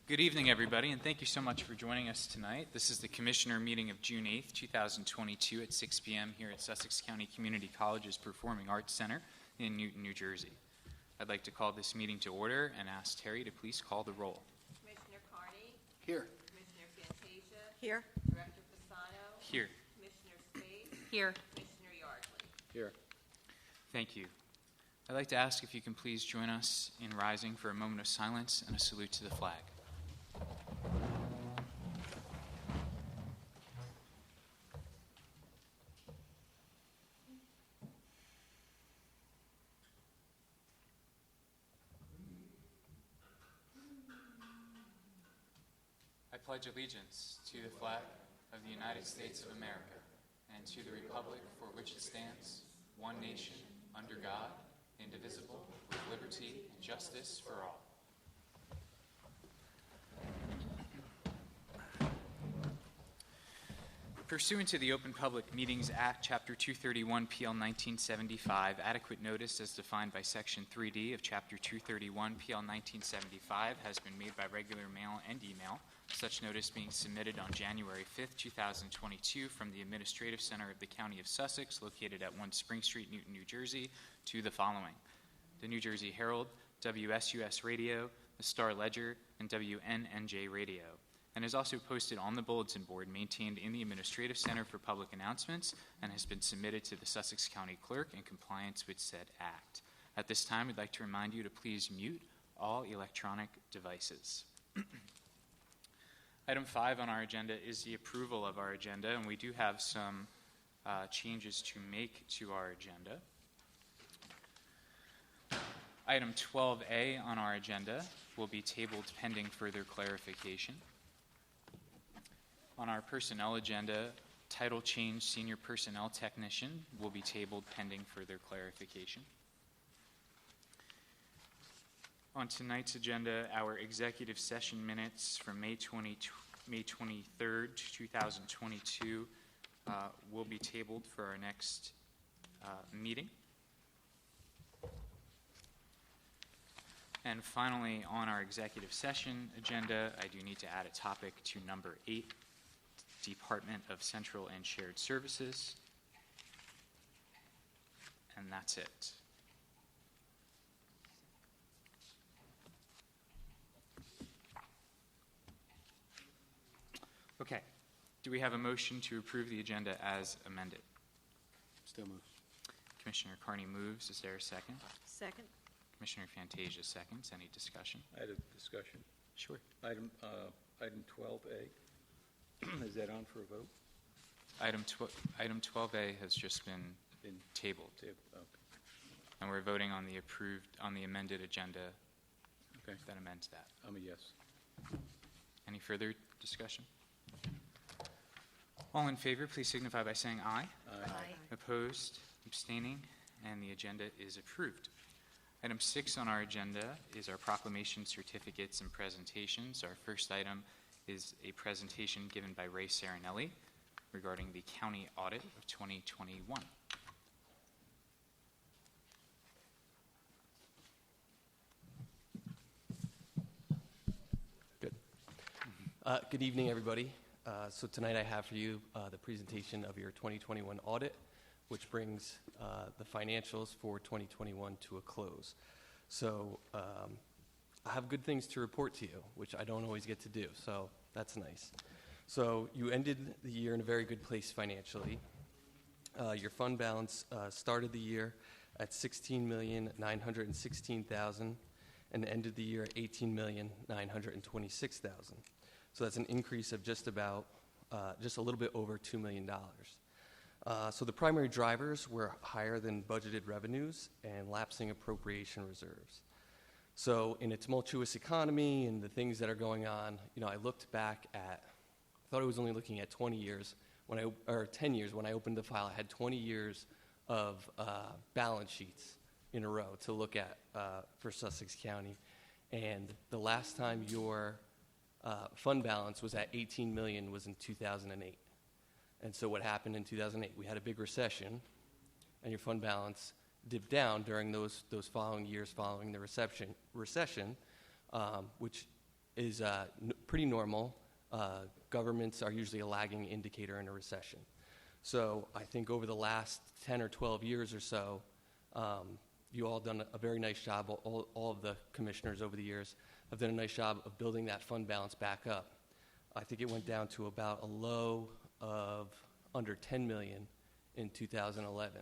Good evening, everybody, and thank you so much for joining us tonight. This is the Commissioner meeting of June 8th, 2022 at 6 p.m. here at Sussex County Community College's Performing Arts Center in Newton, New Jersey. I'd like to call this meeting to order and ask Terry to please call the roll. Commissioner Carney? Here. Commissioner Fantasia? Here. Director Fasano? Here. Commissioner Space? Here. Commissioner Yardley? Here. Thank you. I'd like to ask if you can please join us in rising for a moment of silence and a salute to the flag. I pledge allegiance to the flag of the United States of America and to the republic for which it stands, one nation, under God, indivisible, with liberty and justice for all. Pursuant to the Open Public Meetings Act, Chapter 231, PL 1975, adequate notice as defined by Section 3D of Chapter 231, PL 1975 has been made by regular mail and email, such notice being submitted on January 5th, 2022 from the Administrative Center of the County of Sussex, located at 1 Spring Street, Newton, New Jersey, to the following: the New Jersey Herald, WSUS Radio, the Star Ledger, and WNNJ Radio, and is also posted on the bulletin board maintained in the Administrative Center for Public Announcements and has been submitted to the Sussex County Clerk in compliance with said act. At this time, we'd like to remind you to please mute all electronic devices. Item 5 on our agenda is the approval of our agenda, and we do have some changes to make to our agenda. Item 12A on our agenda will be tabled pending further clarification. On our personnel agenda, title change senior personnel technician will be tabled pending further clarification. On tonight's agenda, our executive session minutes from May 23rd, 2022 will be tabled for our next meeting. And finally, on our executive session agenda, I do need to add a topic to number 8, Department of Central and Shared Services. And that's it. Okay. Do we have a motion to approve the agenda as amended? Still moves. Commissioner Carney moves. Is there a second? Second. Commissioner Fantasia seconds. Any discussion? I had a discussion. Sure. Item 12A. Is that on for a vote? Item 12A has just been tabled. Okay. And we're voting on the amended agenda Okay. that amends that. I'm a yes. Any further discussion? All in favor, please signify by saying aye. Aye. Opposed, abstaining, and the agenda is approved. Item 6 on our agenda is our proclamation, certificates, and presentations. Our first item is a presentation given by Ray Sarinelli regarding the county audit of 2021. Good. Good evening, everybody. So tonight I have for you the presentation of your 2021 audit, which brings the financials for 2021 to a close. So I have good things to report to you, which I don't always get to do, so that's nice. So you ended the year in a very good place financially. Your fund balance started the year at $16,916,000 and ended the year at $18,926,000. So that's an increase of just a little bit over $2 million. So the primary drivers were higher than budgeted revenues and lapsing appropriation reserves. So in a tumultuous economy and the things that are going on, I looked back at, I thought I was only looking at 10 years. When I opened the file, I had 20 years of balance sheets in a row to look at for Sussex County. And the last time your fund balance was at $18 million was in 2008. And so what happened in 2008? We had a big recession, and your fund balance dipped down during those following years following the recession, which is pretty normal. Governments are usually a lagging indicator in a recession. So I think over the last 10 or 12 years or so, you all done a very nice job, all of the commissioners over the years have done a nice job of building that fund balance back up. I think it went down to about a low of under 10 million in 2011.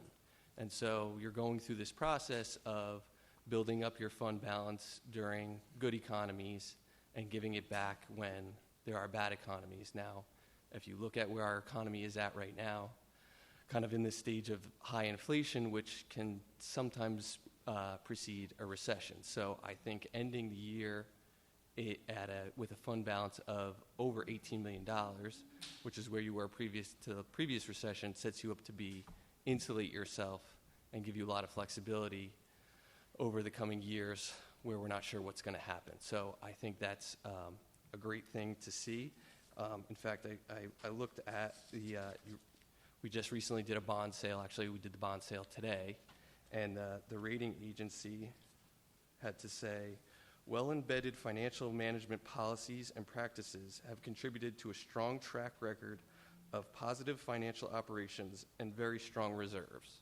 And so you're going through this process of building up your fund balance during good economies and giving it back when there are bad economies. Now, if you look at where our economy is at right now, kind of in this stage of high inflation, which can sometimes precede a recession. So I think ending the year with a fund balance of over $18 million, which is where you were previous to the previous recession, sets you up to insulate yourself and give you a lot of flexibility over the coming years where we're not sure what's going to happen. So I think that's a great thing to see. In fact, I looked at we just recently did a bond sale. Actually, we did the bond sale today, and the rating agency had to say, well-embedded financial management policies and practices have contributed to a strong track record of positive financial operations and very strong reserves.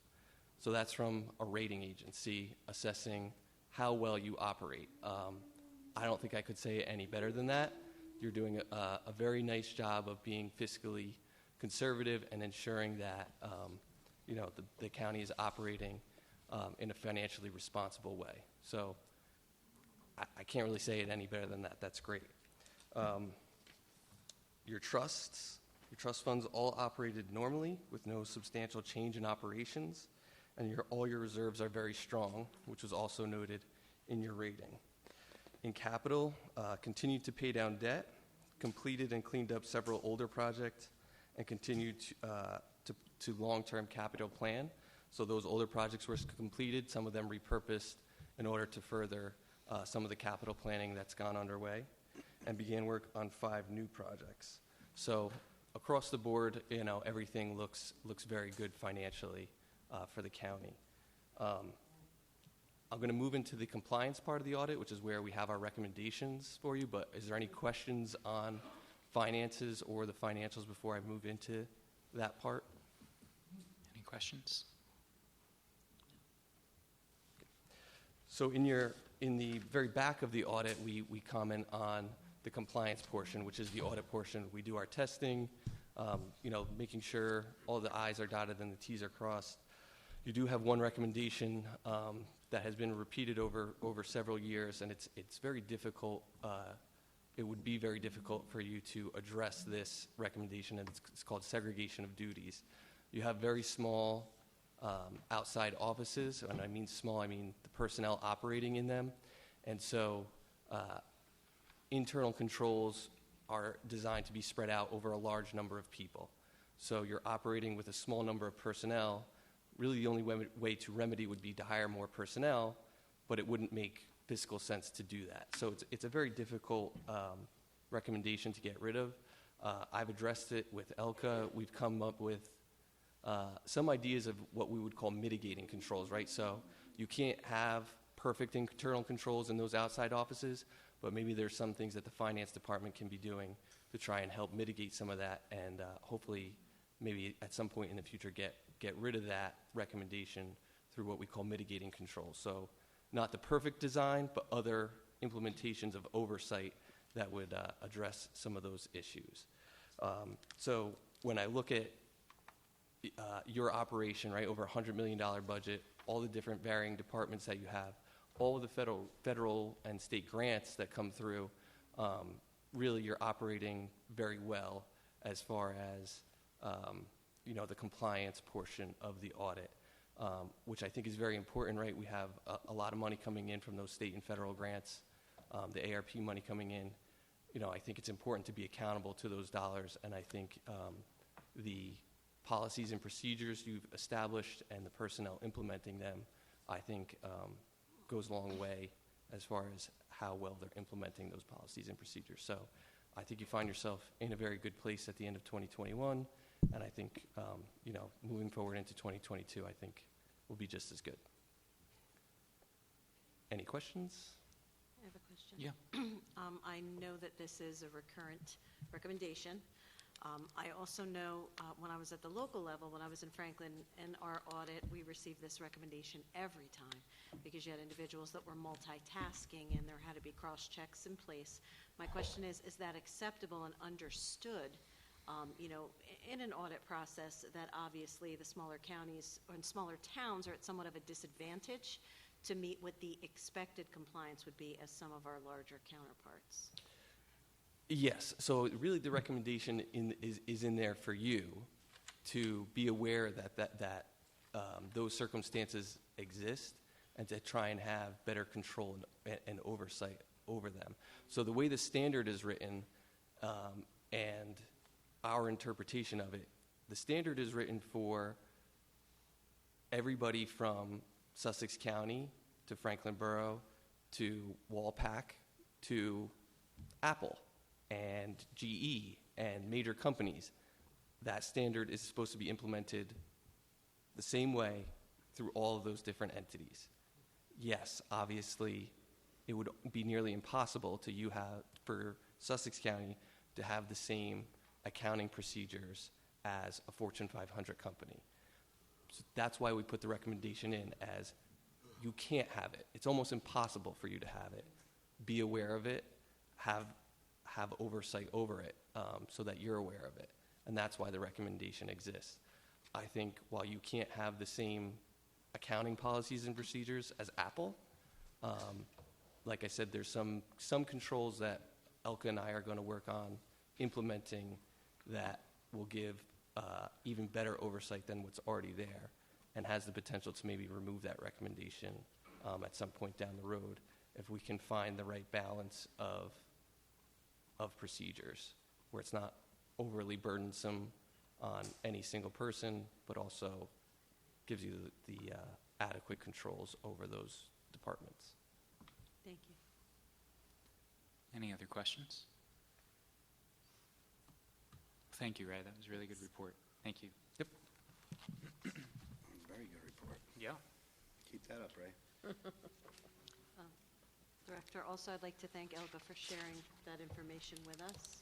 So that's from a rating agency assessing how well you operate. I don't think I could say it any better than that. You're doing a very nice job of being fiscally conservative and ensuring that the county is operating in a financially responsible way. So I can't really say it any better than that. That's great. Your trust funds all operated normally with no substantial change in operations, and all your reserves are very strong, which was also noted in your rating. In capital, continued to pay down debt, completed and cleaned up several older projects, and continued to long-term capital plan. So those older projects were completed, some of them repurposed in order to further some of the capital planning that's gone underway, and began work on 5 new projects. So across the board, everything looks very good financially for the county. I'm going to move into the compliance part of the audit, which is where we have our recommendations for you, but is there any questions on finances or the financials before I move into that part? Any questions? So in the very back of the audit, we comment on the compliance portion, which is the audit portion. We do our testing, making sure all the I's are dotted and the T's are crossed. You do have one recommendation that has been repeated over several years, and it's very difficult. It would be very difficult for you to address this recommendation, and it's called segregation of duties. You have very small outside offices, and I mean small, I mean the personnel operating in them, and so internal controls are designed to be spread out over a large number of people. So you're operating with a small number of personnel. Really the only way to remedy would be to hire more personnel, but it wouldn't make fiscal sense to do that. So it's a very difficult recommendation to get rid of. I've addressed it with ELCA. We've come up with some ideas of what we would call mitigating controls, right? So you can't have perfect internal controls in those outside offices, but maybe there's some things that the finance department can be doing to try and help mitigate some of that, and hopefully maybe at some point in the future get rid of that recommendation through what we call mitigating controls. So not the perfect design, but other implementations of oversight that would address some of those issues. So when I look at your operation, right, over $100 million budget, all the different varying departments that you have, all of the federal and state grants that come through, really you're operating very well as far as the compliance portion of the audit, which I think is very important, right? We have a lot of money coming in from those state and federal grants, the ARP money coming in. I think it's important to be accountable to those dollars, and I think the policies and procedures you've established and the personnel implementing them, I think goes a long way as far as how well they're implementing those policies and procedures. So I think you find yourself in a very good place at the end of 2021, and I think, moving forward into 2022, I think will be just as good. Any questions? I have a question. question? Yeah. I know that this is a recurrent recommendation. I also know when I was at the local level, when I was in Franklin, in our audit, we received this recommendation every time because you had individuals that were multitasking and there had to be cross-checks in place. My question is that acceptable and understood, in an audit process that obviously the smaller counties and smaller towns are at somewhat of a disadvantage to meet what the expected compliance would be as some of our larger counterparts? Yes, so really the recommendation is in there for you to be aware that those circumstances exist and to try and have better control and oversight over them. So the way the standard is written and our interpretation of it, the standard is written for everybody from Sussex County to Franklin Borough to Walpack to Apple and GE and major companies. That standard is supposed to be implemented the same way through all of those different entities. Yes, obviously, it would be nearly impossible for Sussex County to have the same accounting procedures as a Fortune 500 company. So that's why we put the recommendation in as you can't have it. It's almost impossible for you to have it. Be aware of it, have oversight over it so that you're aware of it. And that's why the recommendation exists. I think while you can't have the same accounting policies and procedures as Apple, like I said, there's some controls that Elka and I are going to work on implementing that will give even better oversight than what's already there and has the potential to maybe remove that recommendation at some point down the road if we can find the right balance of procedures where it's not overly burdensome on any single person, but also gives you the adequate controls over those departments. Thank you. Any other questions? Thank you, Ray. That was a really good report. Thank you. Yep. Very good report. Yeah. Keep that up, Ray. Director, also I'd like to thank Elga for sharing that information with us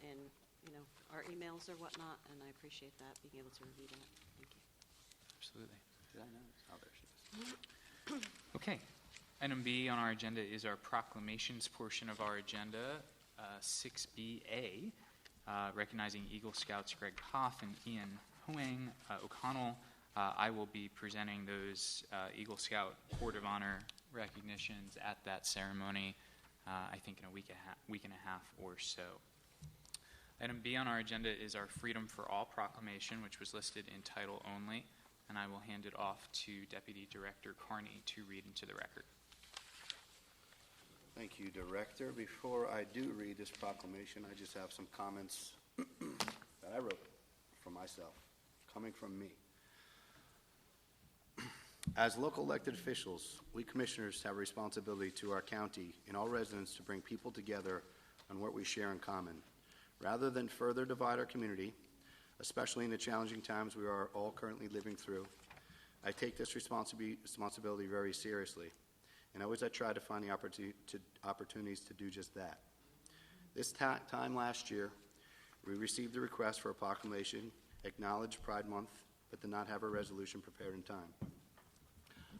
in our emails or whatnot, and I appreciate that, being able to review that. Thank you. Absolutely. Did I know? Oh, there she is. Okay. Item B on our agenda is our proclamations portion of our agenda, 6BA, recognizing Eagle Scouts Greg Hoff and Ian Hoang O'Connell. I will be presenting those Eagle Scout Board of Honor recognitions at that ceremony, I think in a week and a half or so. Item B on our agenda is our Freedom for All proclamation, which was listed in title only, and I will hand it off to Deputy Director Carney to read into the record. Thank you, Director. Before I do read this proclamation, I just have some comments that I wrote for myself, coming from me. As local elected officials, we commissioners have a responsibility to our county and all residents to bring people together on what we share in common. Rather than further divide our community, especially in the challenging times we are all currently living through, I take this responsibility very seriously, and always I try to find the opportunities to do just that. This time last year, we received a request for a proclamation, acknowledged Pride Month, but did not have a resolution prepared in time.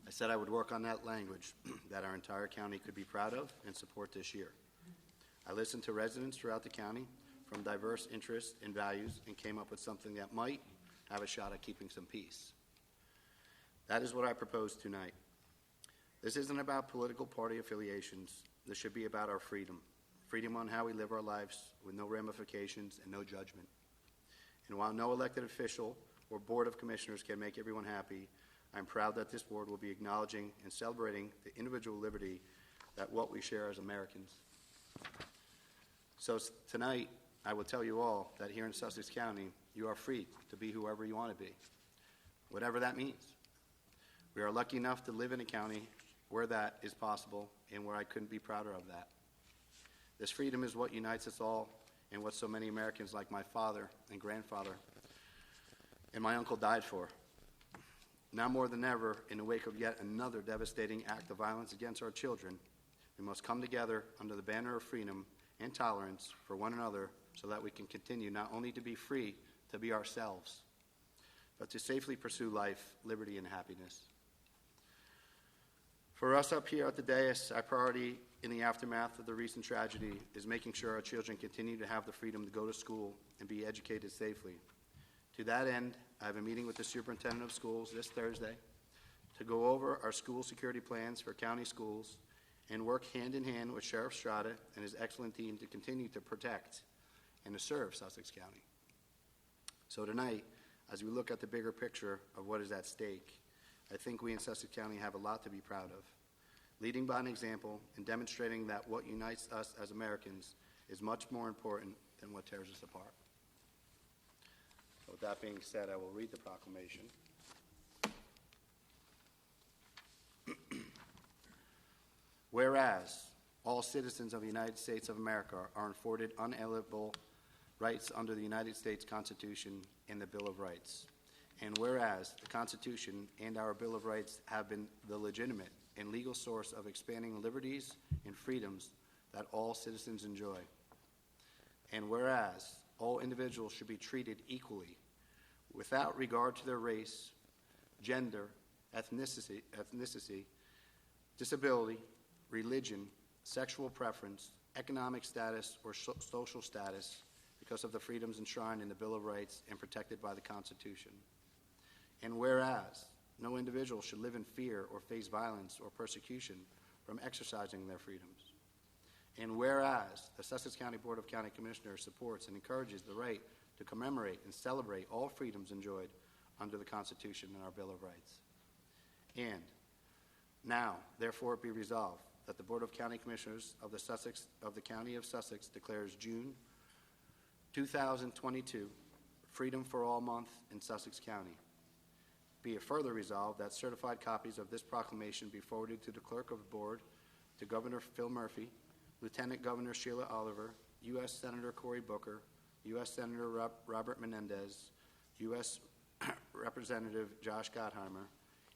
I said I would work on that language that our entire county could be proud of and support this year. I listened to residents throughout the county from diverse interests and values and came up with something that might have a shot at keeping some peace. That is what I propose tonight. This isn't about political party affiliations. This should be about our freedom. Freedom on how we live our lives with no ramifications and no judgment. And while no elected official or board of commissioners can make everyone happy, I'm proud that this board will be acknowledging and celebrating the individual liberty that what we share as Americans. So tonight, I will tell you all that here in Sussex County, you are free to be whoever you want to be, whatever that means. We are lucky enough to live in a county where that is possible and where I couldn't be prouder of that. This freedom is what unites us all and what so many Americans like my father and grandfather and my uncle died for. Now more than ever, in the wake of yet another devastating act of violence against our children, We must come together under the banner of freedom and tolerance for one another so that we can continue not only to be free, to be ourselves, but to safely pursue life, liberty, and happiness. For us up here at the dais, our priority in the aftermath of the recent tragedy is making sure our children continue to have the freedom to go to school and be educated safely. To that end, I have a meeting with the superintendent of schools this Thursday to go over our school security plans for county schools and work hand in hand with Sheriff Strada and his excellent team to continue to protect and to serve Sussex County. So tonight, as we look at the bigger picture of what is at stake, I think we in Sussex County have a lot to be proud of, leading by an example and demonstrating that what unites us as Americans is much more important than what tears us apart. So with that being said, I will read the proclamation. Whereas all citizens of the United States of America are afforded unalienable rights under the United States Constitution and the Bill of Rights. And whereas the Constitution and our Bill of Rights have been the legitimate and legal source of expanding liberties and freedoms that all citizens enjoy. And whereas all individuals should be treated equally without regard to their race, gender, ethnicity, disability, religion, sexual preference, economic status, or social status because of the freedoms enshrined in the Bill of Rights and protected by the Constitution. And whereas no individual should live in fear or face violence or persecution from exercising their freedoms. And whereas the Sussex County Board of County Commissioners supports and encourages the right to commemorate and celebrate all freedoms enjoyed under the Constitution and our Bill of Rights. And now, therefore, it be resolved that the Board of County Commissioners of the County of Sussex declares June 2022 Freedom for All Month in Sussex County. Be it further resolved that certified copies of this proclamation be forwarded to the Clerk of the Board, to Governor Phil Murphy, Lieutenant Governor Sheila Oliver, U.S. Senator Cory Booker, U.S. Senator Robert Menendez, U.S. Representative Josh Gottheimer,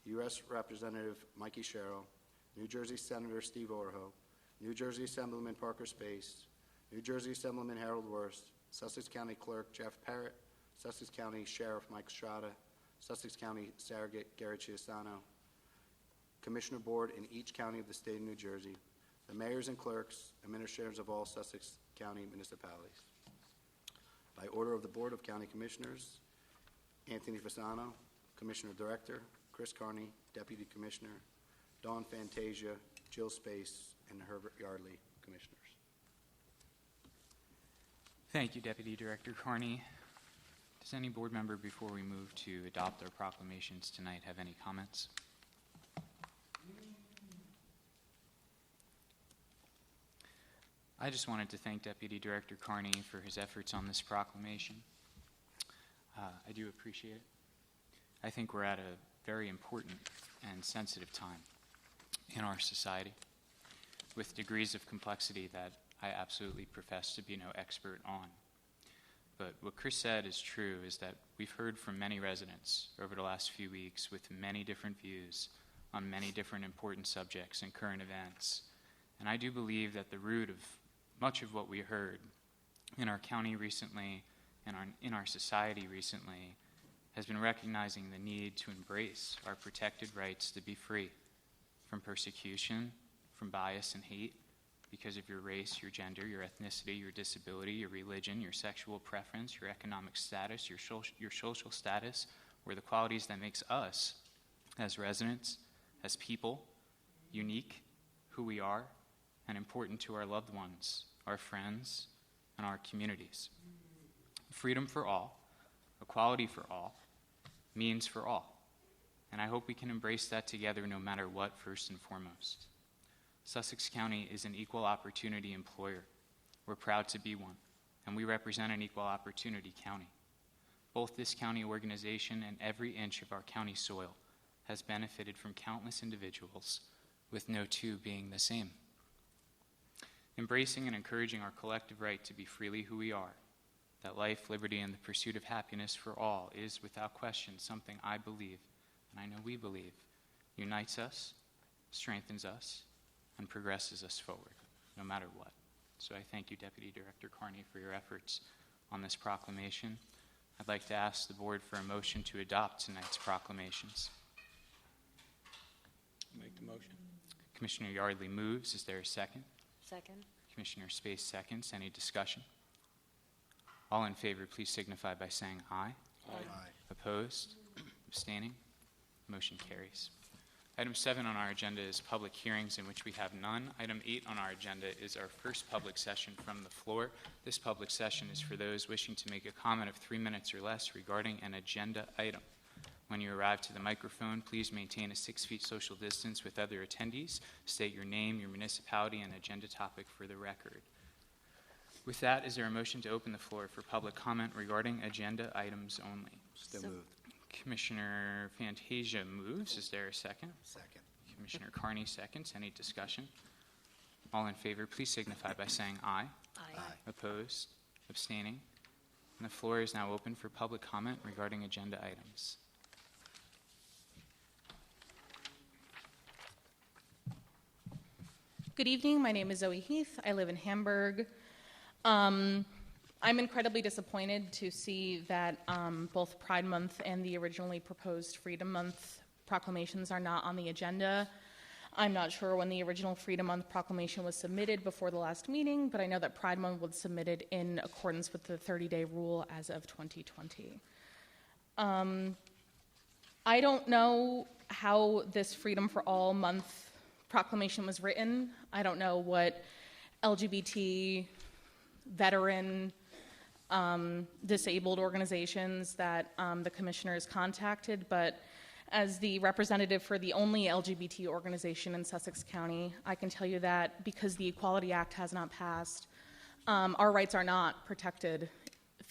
U.S. Representative Mikey Sherrill, New Jersey Senator Steve Orho, New Jersey Assemblyman Parker Space, New Jersey Assemblyman Harold Wurst, Sussex County Clerk Jeff Parrott, Sussex County Sheriff Mike Strada, Sussex County Sarah Gariciasano, Commissioner Board in each county of the state of New Jersey, the mayors and clerks, administrators of all Sussex County municipalities. By order of the Board of County Commissioners, Anthony Fasano, Commissioner Director, Chris Carney, Deputy Commissioner, Dawn Fantasia, Jill Space, and Herbert Yardley, Commissioners. Thank you, Deputy Director Carney. Does any board member, before we move to adopt our proclamations tonight, have any comments? I just wanted to thank Deputy Director Carney for his efforts on this proclamation. I do appreciate it. I think we're at a very important and sensitive time in our society with degrees of complexity that I absolutely profess to be no expert on. But what Chris said is true, is that we've heard from many residents over the last few weeks with many different views on many different important subjects and current events. And I do believe that the root of much of what we heard in our county recently and in our society recently has been recognizing the need to embrace our protected rights to be free from persecution, from bias and hate, because of your race, your gender, your ethnicity, your disability, your religion, your sexual preference, your economic status, your social status, or the qualities that makes us, as residents, as people, unique, who we are, and important to our loved ones, our friends, and our communities. Freedom for all, equality for all, means for all. And I hope we can embrace that together no matter what, first and foremost. Sussex County is an equal opportunity employer. We're proud to be one, and we represent an equal opportunity county. Both this county organization and every inch of our county soil has benefited from countless individuals, with no two being the same. Embracing and encouraging our collective right to be freely who we are, that life, liberty, and the pursuit of happiness for all is, without question, something I believe, and I know we believe, unites us, strengthens us, and progresses us forward, no matter what. So I thank you, Deputy Director Carney, for your efforts on this proclamation. I'd like to ask the board for a motion to adopt tonight's proclamations. Make the motion. Commissioner Yardley moves. Is there a second? Second. Commissioner Space seconds. Any discussion? All in favor, please signify by saying aye. Aye. Opposed? Abstaining? Motion carries. Item 7 on our agenda is public hearings, in which we have none. Item 8 on our agenda is our first public session from the floor. This public session is for those wishing to make a comment of 3 minutes or less regarding an agenda item. When you arrive to the microphone, please maintain a 6 feet social distance with other attendees. State your name, your municipality, and agenda topic for the record. With that, is there a motion to open the floor for public comment regarding agenda items only? Still So- moved. Commissioner Fantasia moves. Is there a second? Second. Commissioner Carney seconds. Any discussion? All in favor, please signify by saying aye. Aye. Opposed? Abstaining? And the floor is now open for public comment regarding agenda items. Good evening. My name is Zoe Heath. I live in Hamburg. I'm incredibly disappointed to see that both Pride Month and the originally proposed Freedom Month proclamations are not on the agenda. I'm not sure when the original Freedom Month proclamation was submitted before the last meeting, but I know that Pride Month was submitted in accordance with the 30-day rule as of 2020. I don't know how this Freedom for All Month proclamation was written. I don't know what LGBT, veteran, disabled organizations that the commissioners contacted, but as the representative for the only LGBT organization in Sussex County, I can tell you that because the Equality Act has not passed, our rights are not protected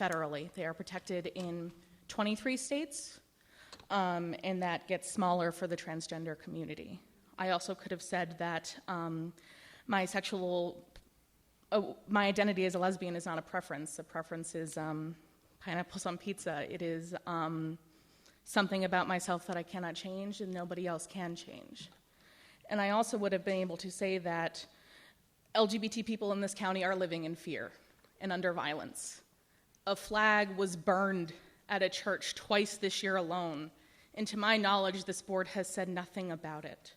federally. They are protected in 23 states, and that gets smaller for the transgender community. I also could have said that my identity as a lesbian is not a preference. A preference is pineapples on pizza. It is something about myself that I cannot change and nobody else can change. And I also would have been able to say that LGBT people in this county are living in fear and under violence. A flag was burned at a church twice this year alone, and to my knowledge, this board has said nothing about it.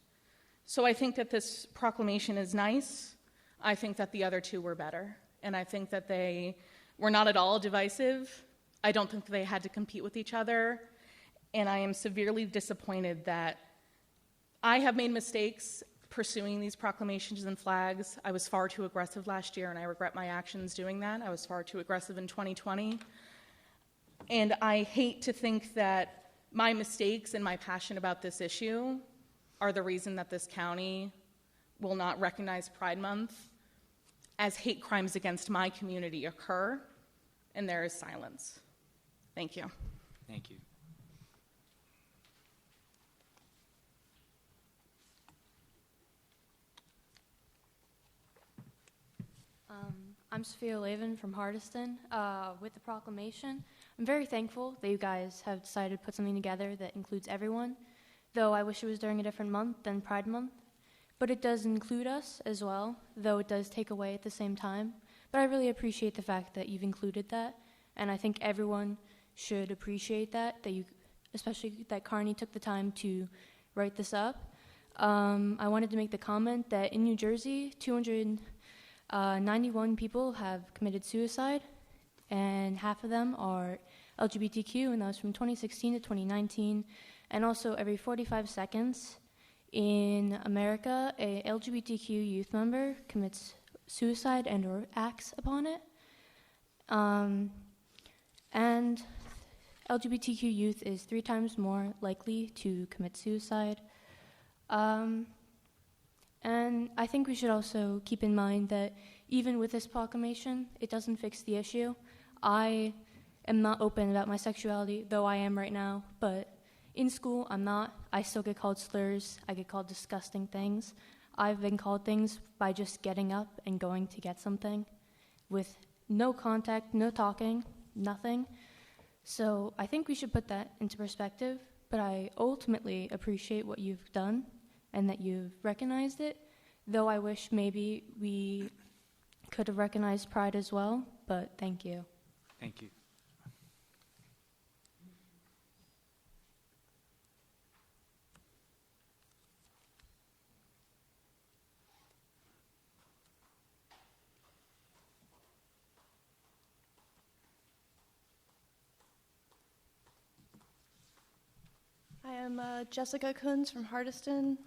So I think that this proclamation is nice. I think that the other two were better, and I think that they were not at all divisive. I don't think they had to compete with each other, and I am severely disappointed that I have made mistakes pursuing these proclamations and flags. I was far too aggressive last year, and I regret my actions doing that. I was far too aggressive in 2020, and I hate to think that my mistakes and my passion about this issue are the reason that this county will not recognize Pride Month as hate crimes against my community occur, and there is silence. Thank you. Thank you. I'm Sophia Lavin from Hardiston. With the proclamation, I'm very thankful that you guys have decided to put something together that includes everyone, though I wish it was during a different month than Pride Month. But it does include us as well, though it does take away at the same time. But I really appreciate the fact that you've included that, and I think everyone should appreciate that especially that Carney took the time to write this up. I wanted to make the comment that in New Jersey, 291 people have committed suicide, and half of them are LGBTQ, and that was from 2016 to 2019. And also every 45 seconds in America, a LGBTQ youth member commits suicide and or acts upon it. And LGBTQ youth is 3 times more likely to commit suicide. And I think we should also keep in mind that even with this proclamation, it doesn't fix the issue. I am not open about my sexuality, though I am right now, but in school, I'm not. I still get called slurs. I get called disgusting things. I've been called things by just getting up and going to get something with no contact, no talking, nothing. So I think we should put that into perspective, but I ultimately appreciate what you've done and that you've recognized it, though I wish maybe we could have recognized Pride as well, but thank you. Thank you. I am Jessica Kunz from Hardiston.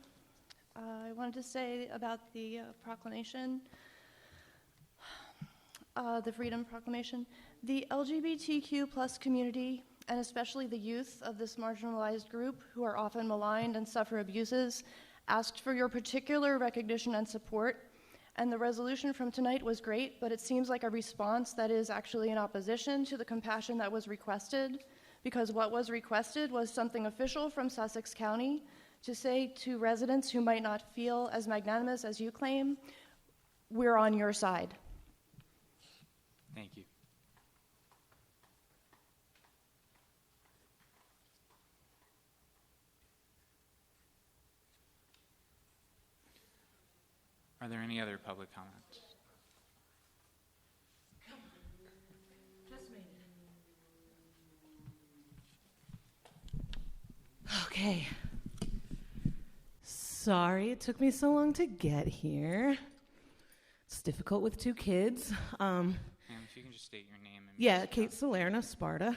I wanted to say about the proclamation, the Freedom Proclamation. The LGBTQ plus community, and especially the youth of this marginalized group who are often maligned and suffer abuses, asked for your particular recognition and support. And the resolution from tonight was great, but it seems like a response that is actually in opposition to the compassion that was requested, because what was requested was something official from Sussex County to say to residents who might not feel as magnanimous as you claim, we're on your side. Thank you. Are there any other public comments? Okay. Sorry it took me so long to get here. It's difficult with 2 kids. Ma'am, if you can just state your name. And Yeah, Kate Salerno, Sparta.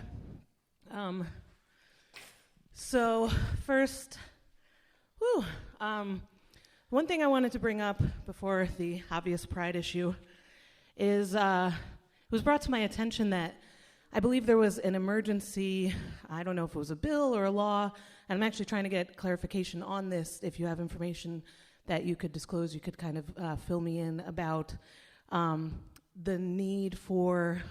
So first, one thing I wanted to bring up before the obvious pride issue is it was brought to my attention that I believe there was an emergency, I don't know if it was a bill or a law, and I'm actually trying to get clarification on this. If you have information that you could disclose, you could kind of fill me in about the need for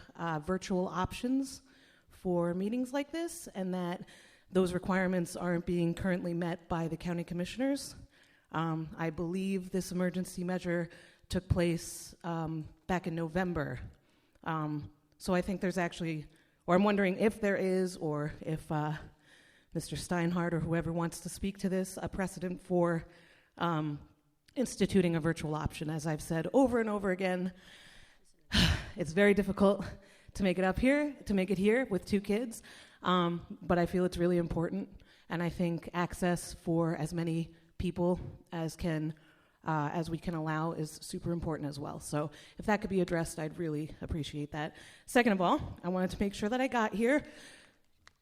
virtual options for meetings like this, and that those requirements aren't being currently met by the county commissioners. I believe this emergency measure took place back in November. So I think there's actually, or I'm wondering if there is, or if Mr. Steinhardt or whoever wants to speak to this, a precedent for instituting a virtual option. As I've said over and over again, it's very difficult to make it here with 2 kids, but I feel it's really important, and I think access for as many people as we can allow is super important as well. So if that could be addressed, I'd really appreciate that. Second of all, I wanted to make sure that I got here.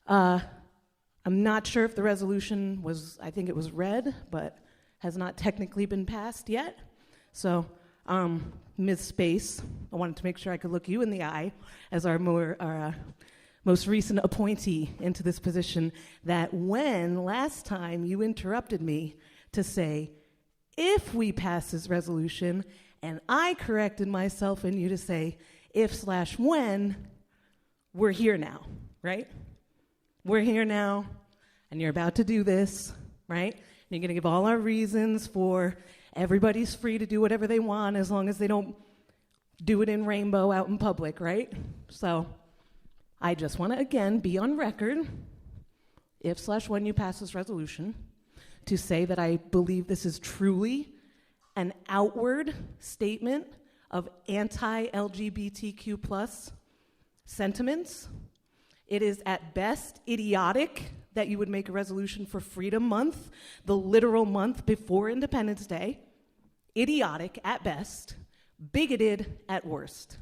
I'm not sure if the resolution I think it was read, but has not technically been passed yet. So Ms. Space, I wanted to make sure I could look you in the eye as our most recent appointee into this position, that when last time you interrupted me to say, if we pass this resolution, and I corrected myself and you to say, if/when, we're here now, right? We're here now, and you're about to do this, right? And you're going to give all our reasons for everybody's free to do whatever they want as long as they don't do it in rainbow out in public, right? So I just want to, again, be on record, if/when you pass this resolution, to say that I believe this is truly an outward statement of anti-LGBTQ plus sentiments. It is at best idiotic that you would make a resolution for Freedom Month, the literal month before Independence Day. Idiotic at best, bigoted at worst.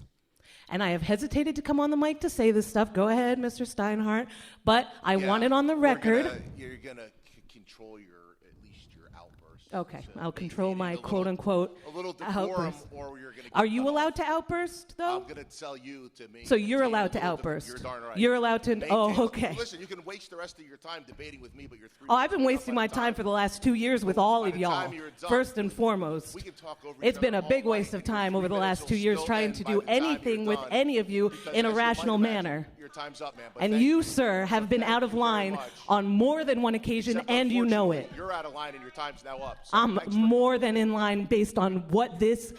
And I have hesitated to come on the mic to say this stuff. Go ahead, Mr. Steinhardt. But I want it on the record. You're going to control at least your outbursts. Okay, So I'll control my a quote-unquote little decorum, outburst. or you're going to. Are you allowed to outburst, though? I'm going to tell you to me. So you're allowed to outburst. You're darn right. You're allowed to. Oh, okay. Listen, you can waste the rest of your time debating with me, but you're 3 Oh, I've been minutes wasting up by my the time for the last 2 years with all By of the y'all. time you're done, First and foremost, we can talk over it's each been other a big all waste night, of and your time 3 over the last minutes 2 will years still trying end to by do the time you're anything with done, any of you because in a as you might rational imagine, manner. Your time's up, man. But And thank you, sir, have been Thank out of you very line much. on more than one occasion, Except and you know it. unfortunately, You're out of line, and your time's now up. So I'm thanks for more than in line based on what this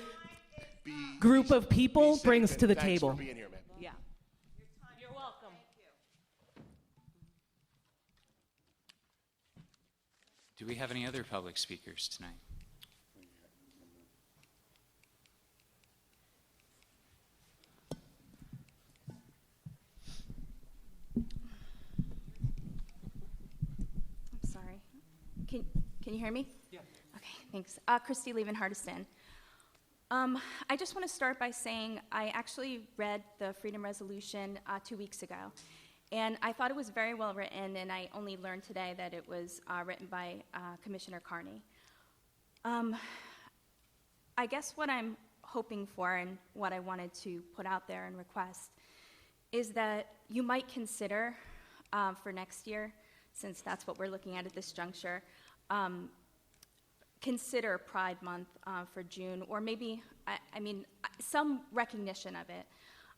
group of people safe, brings and to the thanks table. For being here, man. Yeah. You're welcome. Do we have any other public speakers tonight? Can you hear me? Yeah. Okay, thanks. Christy Levin-Hardison. I just want to start by saying I actually read the Freedom Resolution 2 weeks ago, and I thought it was very well written, and I only learned today that it was written by Commissioner Carney. I guess what I'm hoping for and what I wanted to put out there and request is that you might consider for next year, since that's what we're looking at this juncture, consider Pride Month for June, or maybe, some recognition of it.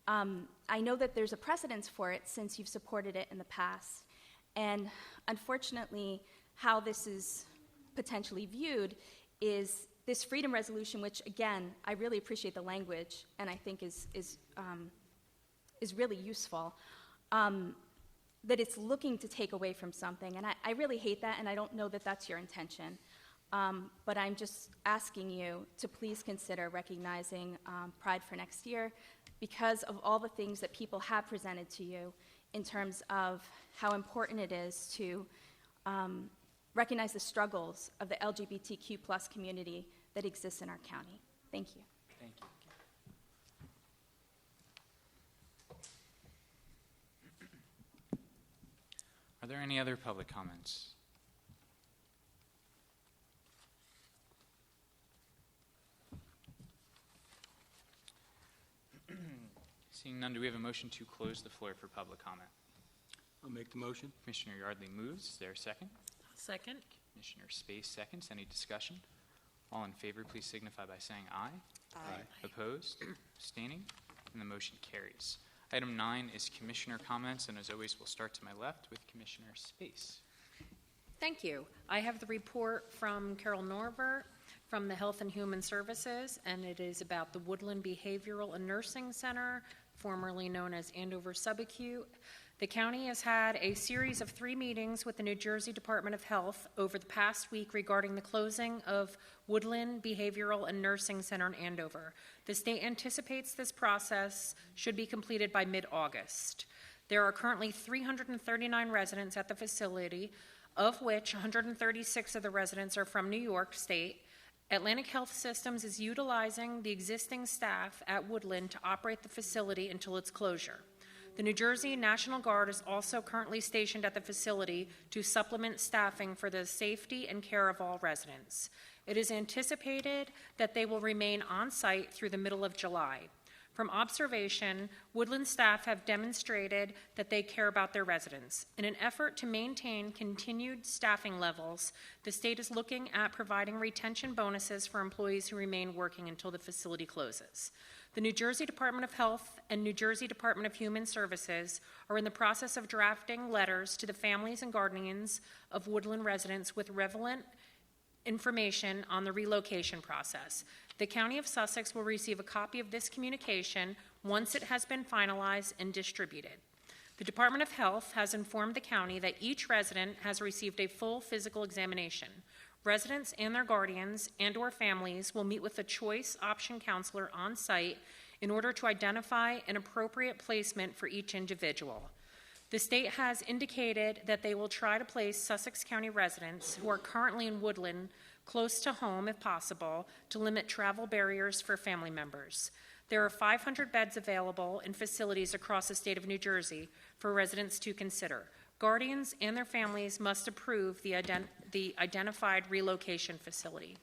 I know that there's a precedence for it since you've supported it in the past, and unfortunately, how this is potentially viewed is this Freedom Resolution, which again, I really appreciate the language, and I think is really useful, that it's looking to take away from something, and I really hate that, and I don't know that that's your intention. But I'm just asking you to please consider recognizing Pride for next year because of all the things that people have presented to you in terms of how important it is to recognize the struggles of the LGBTQ+ community that exists in our county. Thank you. Thank you. Are there any other public comments? Seeing none, do we have a motion to close the floor for public comment? I'll make the motion. Commissioner Yardley moves. Is there a second? Second. Commissioner Space seconds. Any discussion? All in favor, please signify by saying aye. Aye. Opposed? Abstaining? And the motion carries. Item 9 is commissioner comments, and as always, we'll start to my left with Commissioner Space. Thank you. I have the report from Carol Norver from the Health and Human Services, and it is about the Woodland Behavioral and Nursing Center, formerly known as Andover Subacute. The county has had a series of 3 meetings with the New Jersey Department of Health over the past week regarding the closing of Woodland Behavioral and Nursing Center in Andover. The state anticipates this process should be completed by mid-August. There are currently 339 residents at the facility, of which 136 of the residents are from New York State. Atlantic Health Systems is utilizing the existing staff at Woodland to operate the facility until its closure. The New Jersey National Guard is also currently stationed at the facility to supplement staffing for the safety and care of all residents. It is anticipated that they will remain on site through the middle of July. From observation, Woodland staff have demonstrated that they care about their residents. In an effort to maintain continued staffing levels, the state is looking at providing retention bonuses for employees who remain working until the facility closes. The New Jersey Department of Health and New Jersey Department of Human Services are in the process of drafting letters to the families and guardians of Woodland residents with relevant information on the relocation process. The County of Sussex will receive a copy of this communication once it has been finalized and distributed. The Department of Health has informed the county that each resident has received a full physical examination. Residents and their guardians and/or families will meet with a choice option counselor on site in order to identify an appropriate placement for each individual. The state has indicated that they will try to place Sussex County residents who are currently in Woodland close to home if possible to limit travel barriers for family members. There are 500 beds available in facilities across the state of New Jersey for residents to consider. Guardians and their families must approve the identified relocation facility.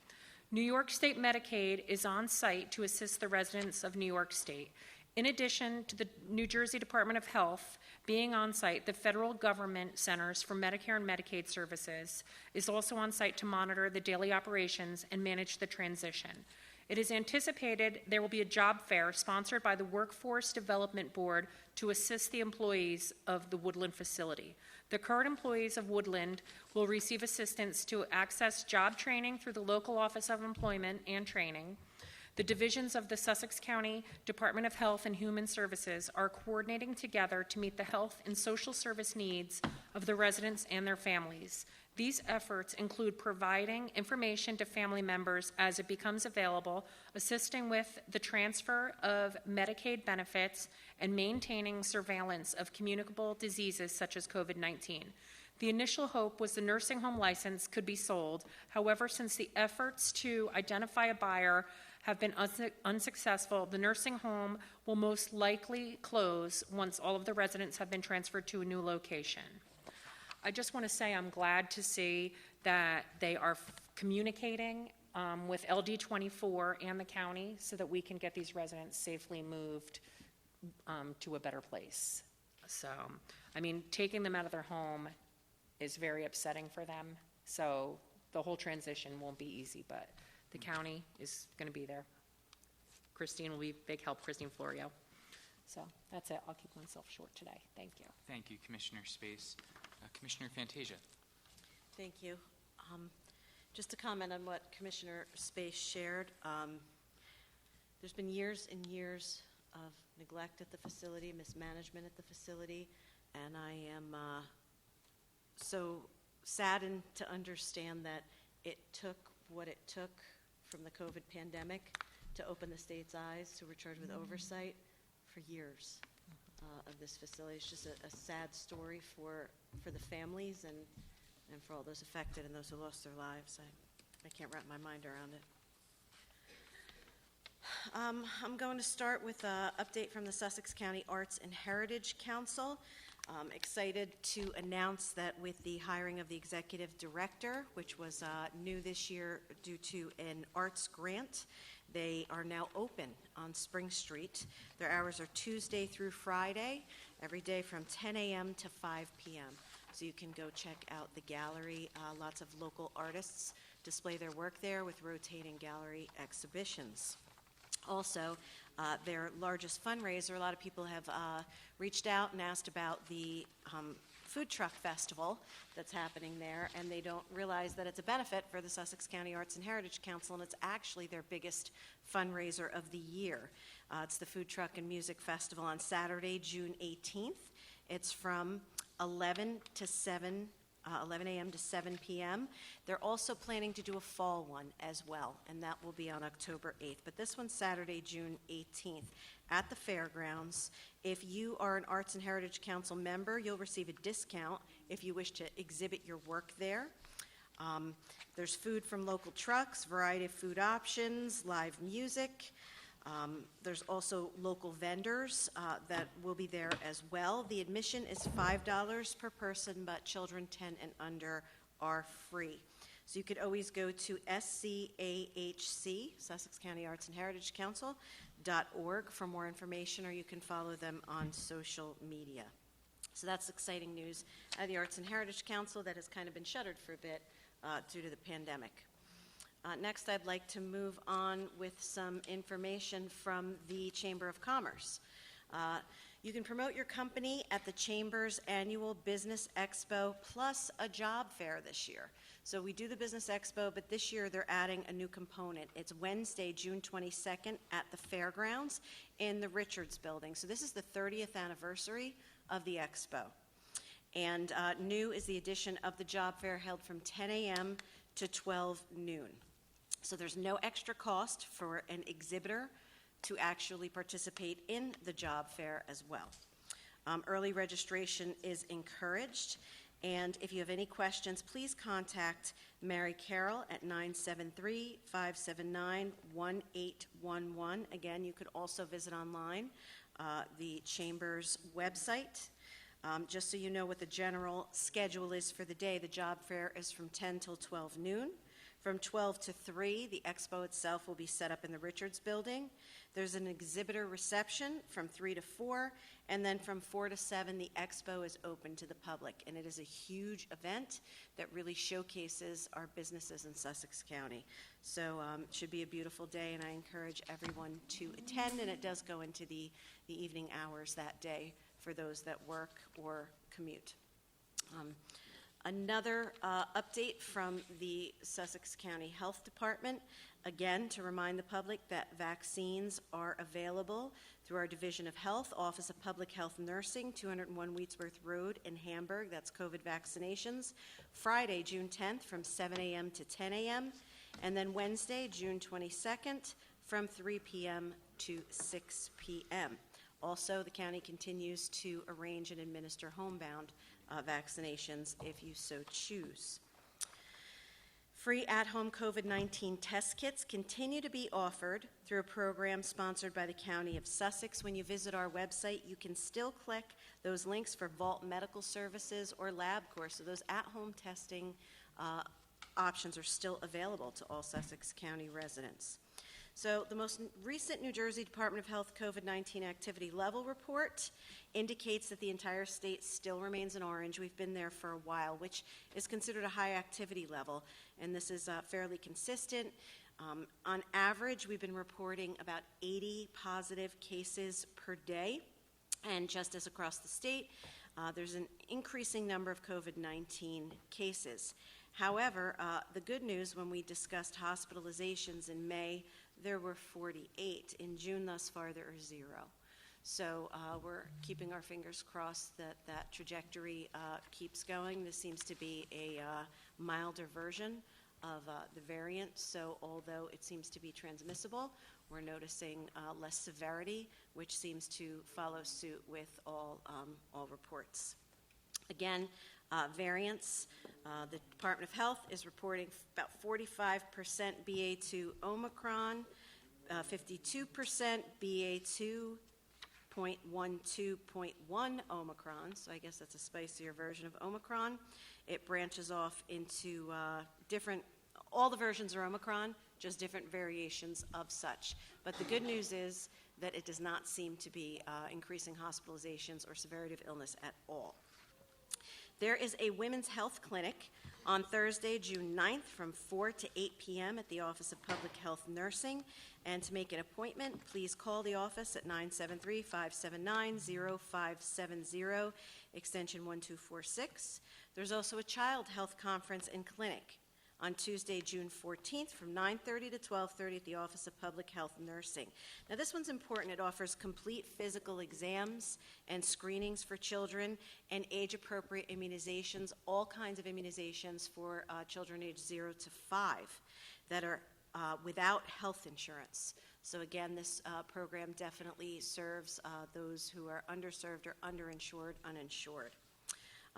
New York State Medicaid is on site to assist the residents of New York State. In addition to the New Jersey Department of Health being on site, the federal government Centers for Medicare and Medicaid Services is also on site to monitor the daily operations and manage the transition. It is anticipated there will be a job fair sponsored by the Workforce Development Board to assist the employees of the Woodland facility. The current employees of Woodland will receive assistance to access job training through the local Office of Employment and Training. The divisions of the Sussex County Department of Health and Human Services are coordinating together to meet the health and social service needs of the residents and their families. These efforts include providing information to family members as it becomes available, assisting with the transfer of Medicaid benefits, and maintaining surveillance of communicable diseases such as COVID-19. The initial hope was the nursing home license could be sold. However, since the efforts to identify a buyer have been unsuccessful, the nursing home will most likely close once all of the residents have been transferred to a new location. I just want to say I'm glad to see that they are communicating with LD24 and the county so that we can get these residents safely moved to a better place. So, I mean, taking them out of their home is very upsetting for them. So the whole transition won't be easy, but the county is going to be there. Christine will be big help, Christine Florio. So that's it. I'll keep myself short today. Thank you. Thank you, Commissioner Space. Commissioner Fantasia. Thank you. Just to comment on what Commissioner Space shared, there's been years and years of neglect at the facility, mismanagement at the facility, and I am so saddened to understand that it took what it took from the COVID pandemic to open the state's eyes, who were charged with oversight for years of this facility. It's just a sad story for the families and for all those affected and those who lost their lives. I can't wrap my mind around it. I'm going to start with an update from the Sussex County Arts and Heritage Council. I'm excited to announce that with the hiring of the executive director, which was new this year due to an arts grant, they are now open on Spring Street. Their hours are Tuesday through Friday, every day from 10 a.m. to 5 p.m. So you can go check out the gallery. Lots of local artists display their work there with rotating gallery exhibitions. Also, their largest fundraiser, a lot of people have reached out and asked about the food truck festival that's happening there, and they don't realize that it's a benefit for the Sussex County Arts and Heritage Council, and it's actually their biggest fundraiser of the year. It's the Food Truck and Music Festival on Saturday, June 18th. It's from 11 a.m. to 7 p.m. They're also planning to do a fall one as well, and that will be on October 8th. But this one's Saturday, June 18th at the fairgrounds. If you are an Arts and Heritage Council member, you'll receive a discount if you wish to exhibit your work there. There's food from local trucks, variety of food options, live music. There's also local vendors that will be there as well. The admission is $5 per person, but children 10 and under are free. So you could always go to SCAHC, Sussex County Arts and Heritage Council.org for more information, or you can follow them on social media. So that's exciting news out of the Arts and Heritage Council that has kind of been shuttered for a bit due to the pandemic. Next, I'd like to move on with some information from the Chamber of Commerce. You can promote your company at the Chamber's annual Business Expo plus a job fair this year. So we do the Business Expo, but this year they're adding a new component. It's Wednesday, June 22nd at the Fairgrounds in the Richards Building. So this is the 30th anniversary of the Expo. And new is the addition of the job fair held from 10 a.m. to 12 noon. So there's no extra cost for an exhibitor to actually participate in the job fair as well. Early registration is encouraged, and if you have any questions, please contact Mary Carroll at 973-579-1811. Again, you could also visit online the Chamber's website. Just so you know what the general schedule is for the day, the job fair is from 10 till 12 noon. From 12 to 3, the expo itself will be set up in the Richards Building. There's an exhibitor reception from 3 to 4, and then from 4 to 7, the expo is open to the public. And it is a huge event that really showcases our businesses in Sussex County. So it should be a beautiful day, and I encourage everyone to attend, and it does go into the evening hours that day for those that work or commute. Another update from the Sussex County Health Department, again, to remind the public that vaccines are available through our Division of Health, Office of Public Health Nursing, 201 Wheatsworth Road in Hamburg. That's COVID vaccinations. Friday, June 10th from 7 a.m. to 10 a.m. And then Wednesday, June 22nd from 3 p.m. to 6 p.m. Also, the county continues to arrange and administer homebound vaccinations if you so choose. Free at-home COVID-19 test kits continue to be offered through a program sponsored by the County of Sussex. When you visit our website, you can still click those links for Vault Medical Services or LabCorp. So those at-home testing options are still available to all Sussex County residents. So the most recent New Jersey Department of Health COVID-19 activity level report indicates that the entire state still remains in orange. We've been there for a while, which is considered a high activity level, and this is fairly consistent. On average, we've been reporting about 80 positive cases per day, and just as across the state, there's an increasing number of COVID-19 cases. However, the good news, when we discussed hospitalizations in May, there were 48. In June thus far, there are 0. So we're keeping our fingers crossed that that trajectory keeps going. This seems to be a milder version of the variant, so although it seems to be transmissible, we're noticing less severity, which seems to follow suit with all reports. Again, variants, the Department of Health is reporting about 45% BA2 Omicron, 52% BA2.12.1 Omicron, so I guess that's a spicier version of Omicron. It branches off into all the versions are Omicron, just different variations of such. But the good news is that it does not seem to be increasing hospitalizations or severity of illness at all. There is a women's health clinic on Thursday, June 9th from 4 to 8 p.m. at the Office of Public Health Nursing. And to make an appointment, please call the office at 973-579-0570, extension 1246. There's also a child health conference and clinic on Tuesday, June 14th from 9:30 to 12:30 at the Office of Public Health Nursing. Now this one's important. It offers complete physical exams and screenings for children and age-appropriate immunizations, all kinds of immunizations for children aged 0 to 5 that are without health insurance. So again, this program definitely serves those who are underserved or underinsured, uninsured.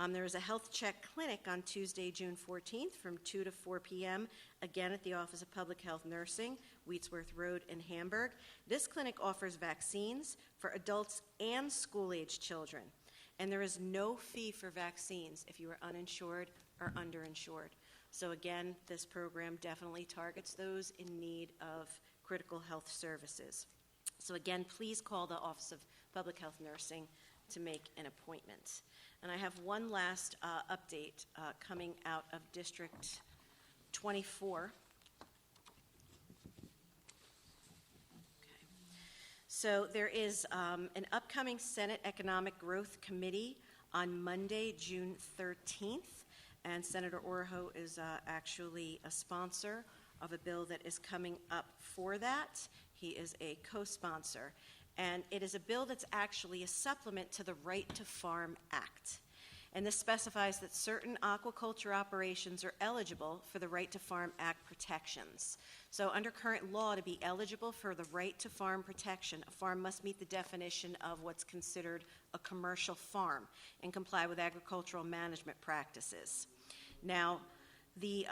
There is a health check clinic on Tuesday, June 14th from 2 to 4 p.m., again at the Office of Public Health Nursing, Wheatsworth Road in Hamburg. This clinic offers vaccines for adults and school-aged children, and there is no fee for vaccines if you are uninsured or underinsured. So again, this program definitely targets those in need of critical health services. So again, please call the Office of Public Health Nursing to make an appointment. And I have one last update coming out of District 24. Okay. So there is an upcoming Senate Economic Growth Committee on Monday, June 13th, and Senator Orho is actually a sponsor of a bill that is coming up for that. He is a co-sponsor. And it is a bill that's actually a supplement to the Right to Farm Act. And this specifies that certain aquaculture operations are eligible for the Right to Farm Act protections. So under current law, to be eligible for the Right to Farm protection, a farm must meet the definition of what's considered a commercial farm and comply with agricultural management practices. Now, the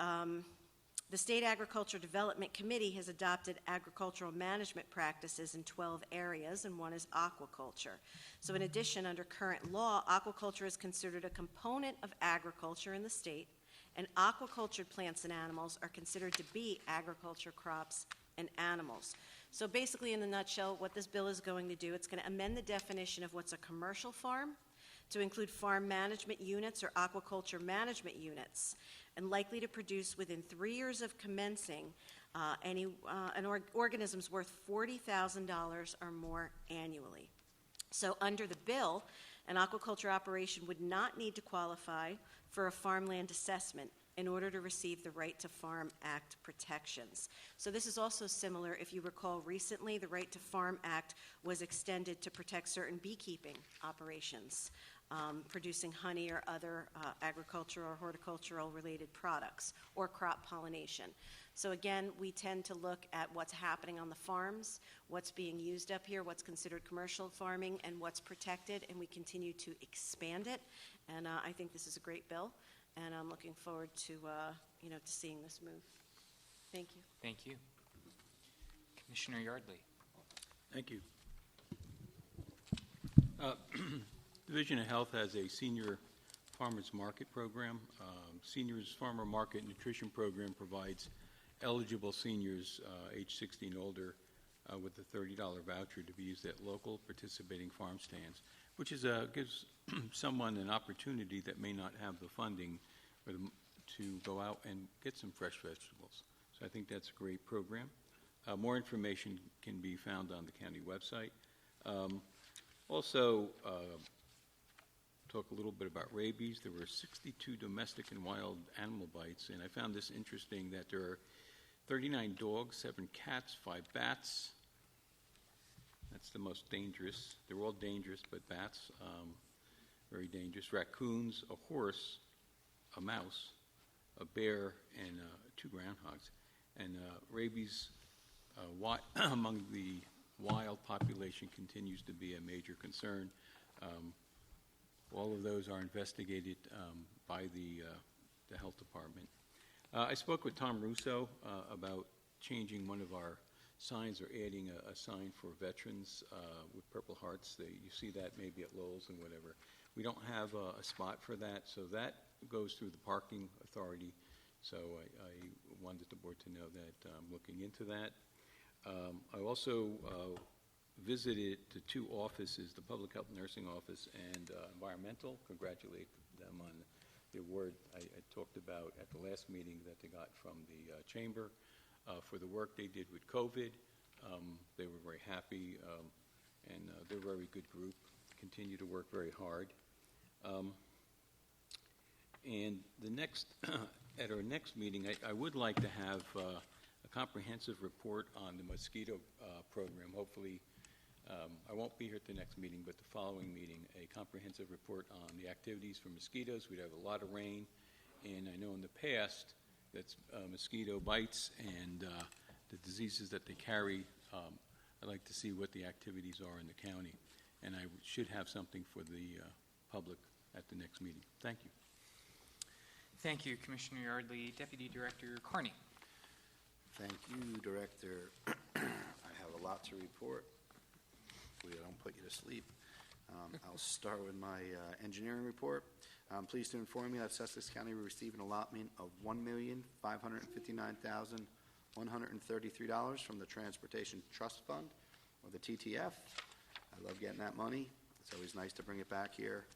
State Agriculture Development Committee has adopted agricultural management practices in 12 areas, and one is aquaculture. So in addition, under current law, aquaculture is considered a component of agriculture in the state, and aquacultured plants and animals are considered to be agriculture crops and animals. So basically, in a nutshell, what this bill is going to do, it's going to amend the definition of what's a commercial farm to include farm management units or aquaculture management units, and likely to produce within 3 years of commencing organisms worth $40,000 or more annually. So under the bill, an aquaculture operation would not need to qualify for a farmland assessment in order to receive the Right to Farm Act protections. So this is also similar. If you recall, recently the Right to Farm Act was extended to protect certain beekeeping operations producing honey or other agricultural or horticultural related products, or crop pollination. So again, we tend to look at what's happening on the farms, what's being used up here, what's considered commercial farming, and what's protected, and we continue to expand it. And I think this is a great bill, and I'm looking forward to to seeing this move. Thank you. Thank you. Commissioner Yardley. Thank you. Division of Health has a senior farmers market program. Seniors Farmer Market Nutrition Program provides eligible seniors age 60 and older with a $30 voucher to be used at local participating farm stands, which is gives someone an opportunity that may not have the funding to go out and get some fresh vegetables. So I think that's a great program. More information can be found on the county website. Also, talk a little bit about rabies. There were 62 domestic and wild animal bites, and I found this interesting that there are 39 dogs, 7 cats, 5 bats. That's the most dangerous. They're all dangerous, but bats, very dangerous. Raccoons, a horse, a mouse, a bear, and 2 groundhogs. And rabies among the wild population continues to be a major concern. All of those are investigated by the health department. I spoke with Tom Russo about changing one of our signs or adding a sign for veterans with Purple Hearts. You see that maybe at Lowe's and whatever. We don't have a spot for that, so that goes through the parking authority. So I wanted the board to know that I'm looking into that. I also visited the 2 offices, the Public Health Nursing Office and Environmental. Congratulate them on the award I talked about at the last meeting that they got from the Chamber for the work they did with COVID. They were very happy, and they're a very good group, continue to work very hard. And the next, at our next meeting, I would like to have a comprehensive report on the mosquito program. Hopefully, I won't be here at the next meeting, but the following meeting, a comprehensive report on the activities for mosquitoes. We'd have a lot of rain, and I know in the past that mosquito bites and the diseases that they carry, I'd like to see what the activities are in the county, and I should have something for the public at the next meeting. Thank you. Thank you, Commissioner Yardley. Deputy Director Carney. Thank you, Director. I have a lot to report. Hopefully I don't put you to sleep. I'll start with my engineering report. I'm pleased to inform you that Sussex County will receive an allotment of $1,559,133 from the Transportation Trust Fund, or the TTF. I love getting that money. It's always nice to bring it back here.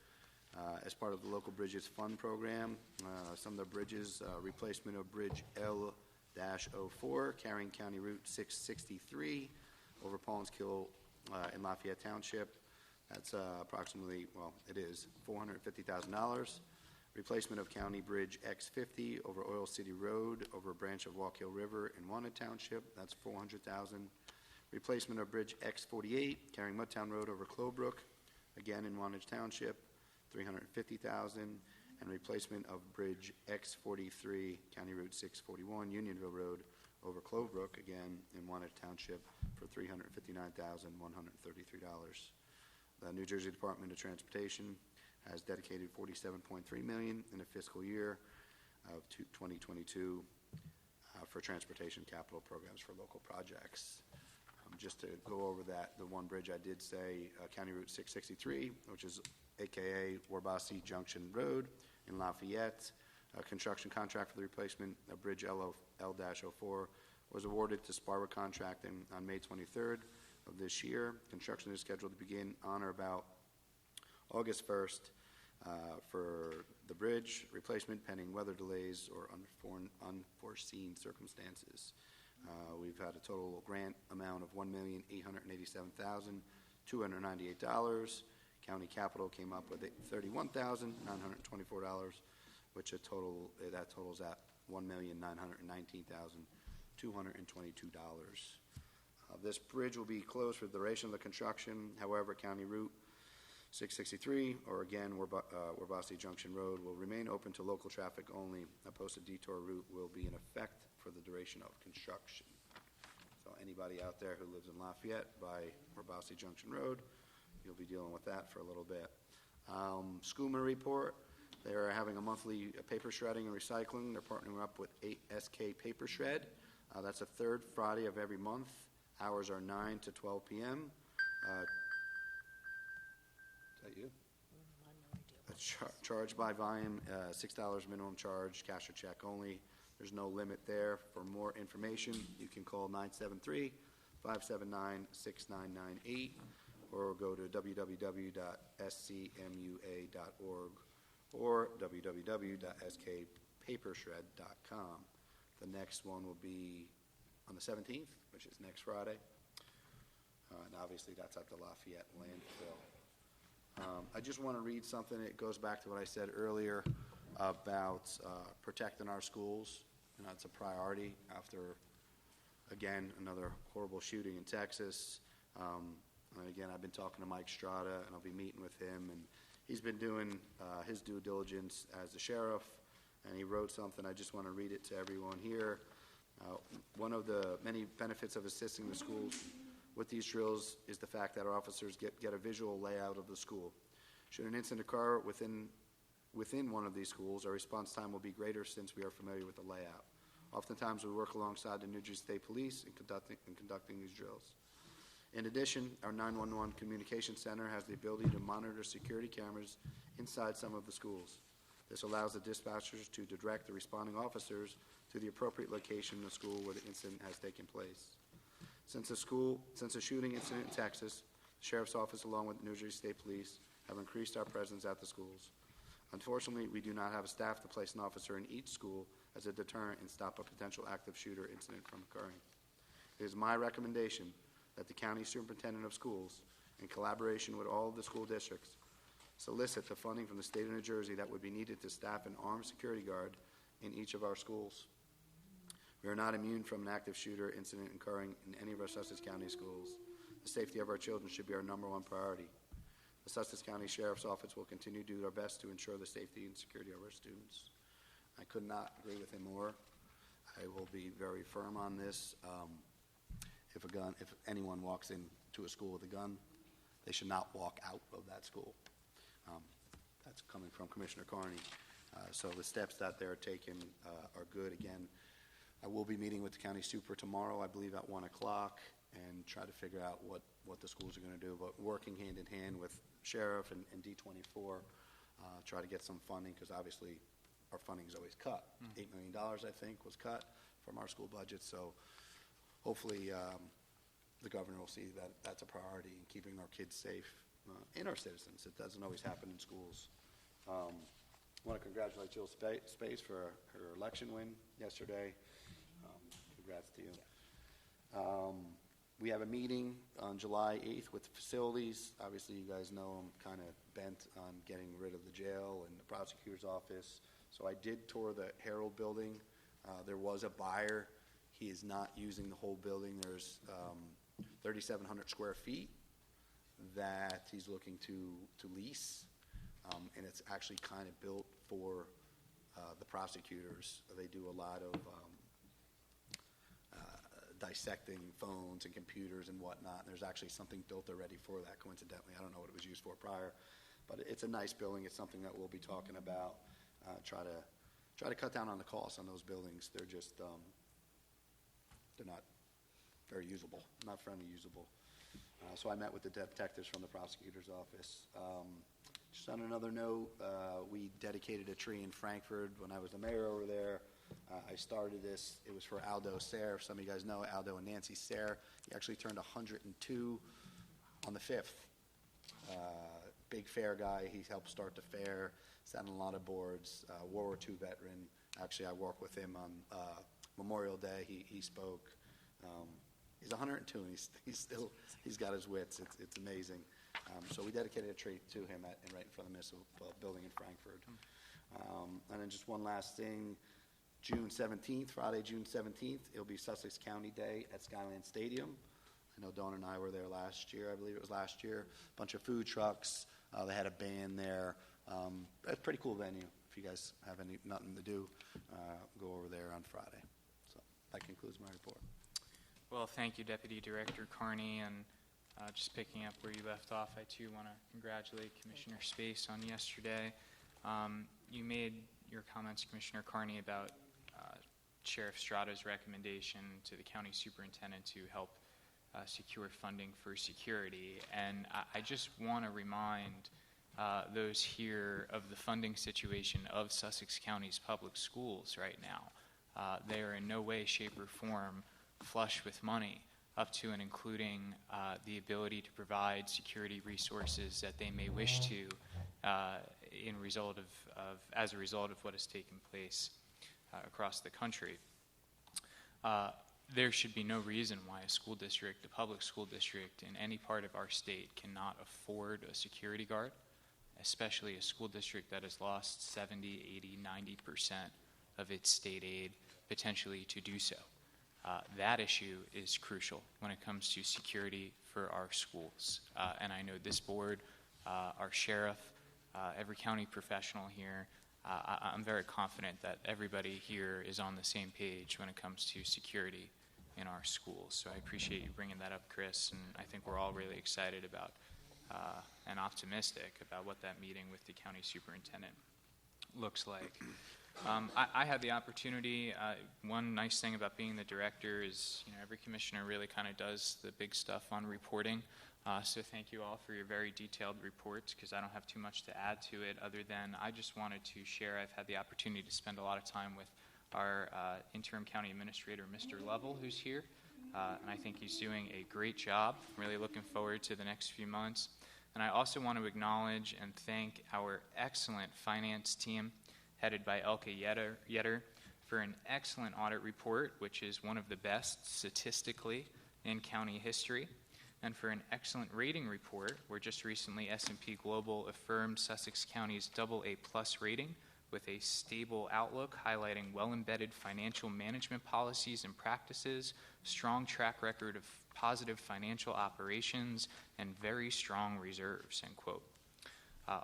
As part of the Local Bridges Fund program, some of the bridges, replacement of Bridge L-04, carrying County Route 663 over Paulins Kill in Lafayette Township. That's approximately, well, it is $450,000. Replacement of County Bridge X50 over Oil City Road over a branch of Walk Hill River in Wanted Township. That's $400,000. Replacement of Bridge X48 carrying Mudtown Road over Clovebrook, again in Wanted Township, $350,000. And replacement of Bridge X43 County Route 641 Unionville Road over Clovebrook, again in Wanted Township, for $359,133. The New Jersey Department of Transportation has dedicated $47.3 million in a fiscal year of 2022 for transportation capital programs for local projects. Just to go over that, the one bridge I did say, County Route 663, which is AKA Warbasi Junction Road in Lafayette. A construction contract for the replacement of Bridge L-04 was awarded to Sparwa Contracting on May 23rd of this year. Construction is scheduled to begin on or about August 1st for the bridge replacement, pending weather delays or unforeseen circumstances. We've had a total grant amount of $1,887,298. County capital came up with $31,924, which that totals at $1,919,222. This bridge will be closed for the duration of the construction. However, County Route 663, or again, Wabasee Junction Road, will remain open to local traffic only. A posted detour route will be in effect for the duration of construction. So anybody out there who lives in Lafayette by Wabasee Junction Road, you'll be dealing with that for a little bit. SCUMA report, they're having a monthly paper shredding and recycling. They're partnering up with 8SK Paper Shred. That's the third Friday of every month. Hours are 9 to 12 p.m. Is that you? Charged by volume, $6 minimum charge, cash or check only. There's no limit there. For more information, you can call 973-579-6998 or go to www.scmua.org or www.skpapershred.com. The next one will be on the 17th, which is next Friday. And obviously, that's at the Lafayette landfill. I just want to read something. It goes back to what I said earlier about protecting our schools. You know, it's a priority after, again, another horrible shooting in Texas. And again, I've been talking to Mike Strada, and I'll be meeting with him. And he's been doing his due diligence as the sheriff, and he wrote something. I just want to read it to everyone here. One of the many benefits of assisting the schools with these drills is the fact that our officers get a visual layout of the school. Should an incident occur within one of these schools, our response time will be greater since we are familiar with the layout. Oftentimes, we work alongside the New Jersey State Police in conducting these drills. In addition, our 911 communication center has the ability to monitor security cameras inside some of the schools. This allows the dispatchers to direct the responding officers to the appropriate location in the school where the incident has taken place. Since a shooting incident in Texas, the Sheriff's Office, along with New Jersey State Police, have increased our presence at the schools. Unfortunately, we do not have a staff to place an officer in each school as a deterrent and stop a potential active shooter incident from occurring. It is my recommendation that the County Superintendent of Schools, in collaboration with all of the school districts, solicit the funding from the state of New Jersey that would be needed to staff an armed security guard in each of our schools. We are not immune from an active shooter incident occurring in any of our Sussex County schools. The safety of our children should be our number one priority. The Sussex County Sheriff's Office will continue to do our best to ensure the safety and security of our students. I could not agree with him more. I will be very firm on this. If anyone walks into a school with a gun, they should not walk out of that school. That's coming from Commissioner Carney. So the steps that they're taking are good. Again, I will be meeting with the county super tomorrow, I believe at 1 o'clock, and try to figure out what the schools are going to do. But working hand in hand with Sheriff and D24, try to get some funding, because obviously our funding is always cut. $8 million, I think, was cut from our school budget. So hopefully the governor will see that that's a priority in keeping our kids safe and our citizens. It doesn't always happen in schools. I want to congratulate Jill Space for her election win yesterday. Congrats to you. We have a meeting on July 8th with facilities. Obviously, you guys know I'm kind of bent on getting rid of the jail and the prosecutor's office. So I did tour the Herald building. There was a buyer. He is not using the whole building. There's 3,700 square feet that he's looking to lease, and it's actually kind of built for the prosecutors. They do a lot of dissecting phones and computers and whatnot. And there's actually something built already for that, coincidentally. I don't know what it was used for prior, but it's a nice building. It's something that we'll be talking about. Try to cut down on the costs on those buildings. They're just they're not very usable, not friendly usable. So I met with the detectives from the prosecutor's office. Just on another note, we dedicated a tree in Frankfurt when I was the mayor over there. I started this. It was for Aldo Sayre. Some of you guys know Aldo and Nancy Sayre. He actually turned 102 on the 5th. Big fair guy. He helped start the fair, sat on a lot of boards. World War II veteran. Actually, I worked with him on Memorial Day. He spoke. He's 102, and he's got his wits. It's amazing. So we dedicated a tree to him right in front of the municipal building in Frankfurt. And then just one last thing. June 17th, Friday, June 17th, it'll be Sussex County Day at Skyland Stadium. I know Dawn and I were there last year. I believe it was last year. A bunch of food trucks, They had a band there. A pretty cool venue. If you guys have nothing to do, go over there on Friday. So that concludes my report. Well, thank you, Deputy Director Carney, and just picking up where you left off, I too want to congratulate Commissioner Space on yesterday. You made your comments, Commissioner Carney, about Sheriff Strada's recommendation to the county superintendent to help secure funding for security, and I just want to remind those here of the funding situation of Sussex County's public schools right now. They are in no way, shape, or form flush with money, up to and including the ability to provide security resources that they may wish to as a result of what has taken place across the country. There should be no reason why a school district, a public school district in any part of our state, cannot afford a security guard, especially a school district that has lost 70, 80, 90% of its state aid potentially to do so. That issue is crucial when it comes to security for our schools. And I know this board, our sheriff, every county professional here, I'm very confident that everybody here is on the same page when it comes to security in our schools. So I appreciate you bringing that up, Chris, and I think we're all really excited about and optimistic about what that meeting with the county superintendent looks like. I had the opportunity, one nice thing about being the director is, every commissioner really kind of does the big stuff on reporting. So thank you all for your very detailed reports, because I don't have too much to add to it other than I just wanted to share. I've had the opportunity to spend a lot of time with our interim county administrator, Mr. Lovell, who's here, and I think he's doing a great job. I'm really looking forward to the next few months. And I also want to acknowledge and thank our excellent finance team, headed by Elke Yetter, for an excellent audit report, which is one of the best statistically in county history, and for an excellent rating report, where just recently S&P Global affirmed Sussex County's AA+ rating with a stable outlook, highlighting well-embedded financial management policies and practices, strong track record of positive financial operations, and very strong reserves, end quote.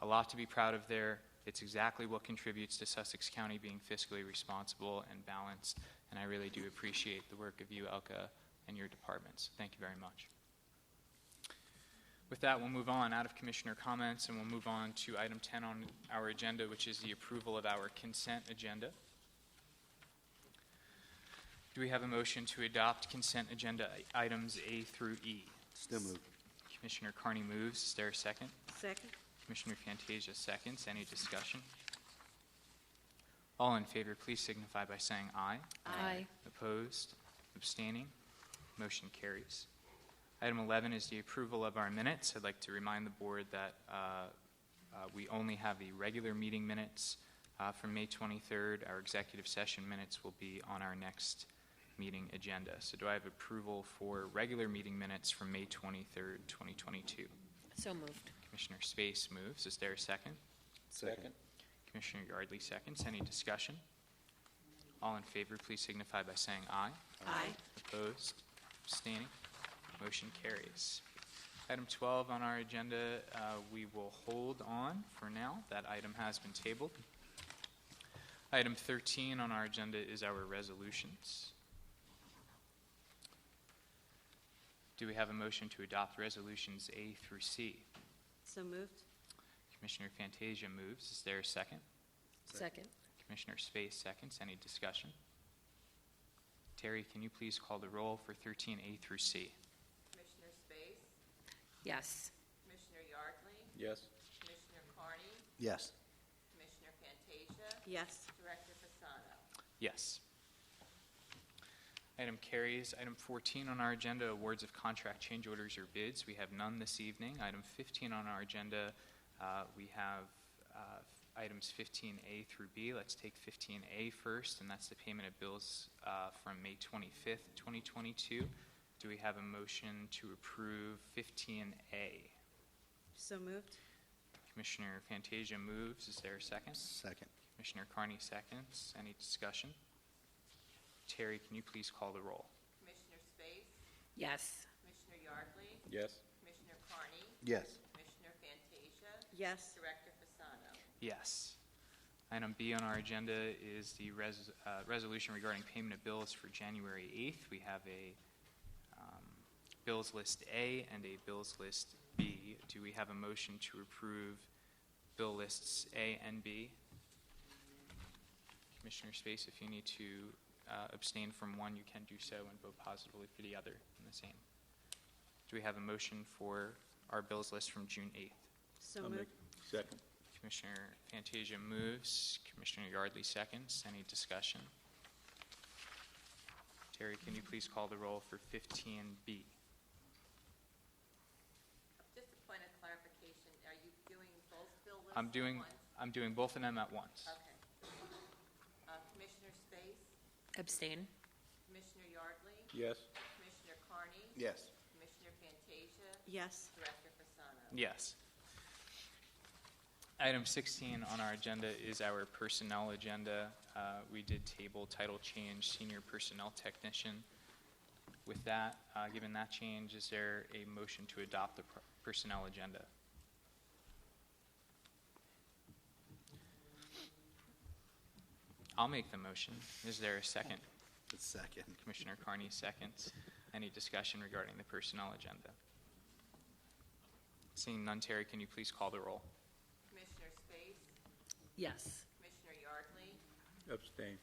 A lot to be proud of there. It's exactly what contributes to Sussex County being fiscally responsible and balanced, and I really do appreciate the work of you, Elka, and your departments. Thank you very much. With that, we'll move on out of commissioner comments, and we'll move on to item 10 on our agenda, which is the approval of our consent agenda. Do we have a motion to adopt consent agenda items A through E? Still moved. Commissioner Carney moves. Is there a second? Second. Commissioner Fantasia seconds. Any discussion? All in favor, please signify by saying aye. Aye. Opposed? Abstaining? Motion carries. Item 11 is the approval of our minutes. I'd like to remind the board that we only have the regular meeting minutes from May 23rd. Our executive session minutes will be on our next meeting agenda. So do I have approval for regular meeting minutes from May 23rd, 2022? So moved. Commissioner Space moves. Is there a second? Second. Commissioner Yardley seconds. Any discussion? All in favor, please signify by saying aye. Aye. Opposed? Abstaining? Motion carries. Item 12 on our agenda, we will hold on for now. That item has been tabled. Item 13 on our agenda is our resolutions. Do we have a motion to adopt resolutions A through C? So moved. Commissioner Fantasia moves. Is there a second? Second. Commissioner Space seconds. Any discussion? Terry, can you please call the roll for 13A through C? Commissioner Space, Yes. Commissioner Yardley, Yes. Commissioner Carney, Yes. Commissioner Fantasia, Yes. Director Fasano. Yes. Item carries. Item 14 on our agenda, awards of contract change orders or bids. We have none this evening. Item 15 on our agenda, we have items 15A through B. Let's take 15A first, and that's the payment of bills from May 25th, 2022. Do we have a motion to approve 15A? So moved. Commissioner Fantasia moves. Is there a second? Second. Commissioner Carney seconds. Any discussion? Terry, can you please call the roll? Commissioner Space, Yes. Commissioner Yardley, Yes. Commissioner Carney, Yes. Commissioner Fantasia, Yes. Director Fasano. Yes. Item B on our agenda is the resolution regarding payment of bills for January 8th. We have a bills list A and a bills list B. Do we have a motion to approve bill lists A and B? Commissioner Space, if you need to abstain from one, you can do so and vote positively for the other in the same. Do we have a motion for our bills list from June 8th? So I'll moved. make second. Commissioner Fantasia moves. Commissioner Yardley seconds. Any discussion? Terry, can you please call the roll for 15B? Just a point of clarification, are you doing both bill lists I'm at doing once? both of them at once. Okay. Commissioner Space, Abstain. Commissioner Yardley, Yes. Commissioner Carney, Yes. Commissioner Fantasia, Yes. Director Fasano. Yes. Item 16 on our agenda is our personnel agenda. We did table title change, senior personnel technician. With that, given that change, is there a motion to adopt the personnel agenda? I'll make the motion. Is there a second? Second. Commissioner Carney seconds. Any discussion regarding the personnel agenda? Seeing none, Terry, can you please call the roll? Commissioner Space, Yes. Commissioner Yardley, Abstain.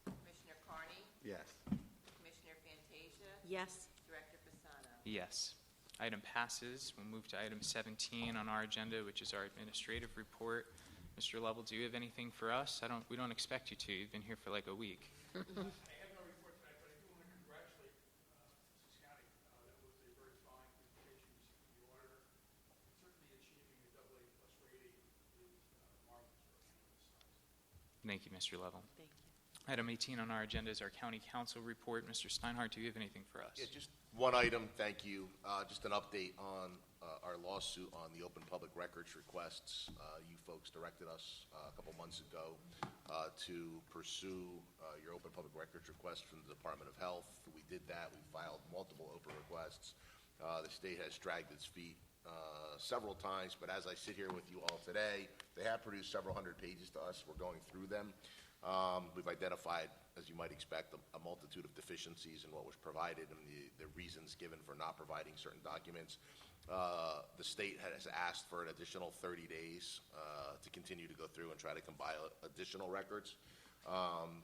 Commissioner Carney, Yes. Commissioner Fantasia, Yes. Director Fasano. Yes. Item passes. We'll move to item 17 on our agenda, which is our administrative report. Mr. Lovell, do you have anything for us? We don't expect you to. You've been here for like a week. I have no report tonight, but I do want to congratulate Sussex County. That was a very fine presentation from the auditor. Certainly achieving a AA+ rating is marvelous for a county this size. Thank you, Mr. Lovell. Thank you. Item 18 on our agenda is our county council report. Mr. Steinhardt, do you have anything for us? Yeah, just one item, thank you. Just an update on our lawsuit on the open public records requests. You folks directed us a couple months ago to pursue your open public records request from the Department of Health. We did that. We filed multiple open requests. The state has dragged its feet several times, but as I sit here with you all today, they have produced several hundred pages to us. We're going through them. We've identified, as you might expect, a multitude of deficiencies in what was provided and the reasons given for not providing certain documents. The state has asked for an additional 30 days to continue to go through and try to compile additional records.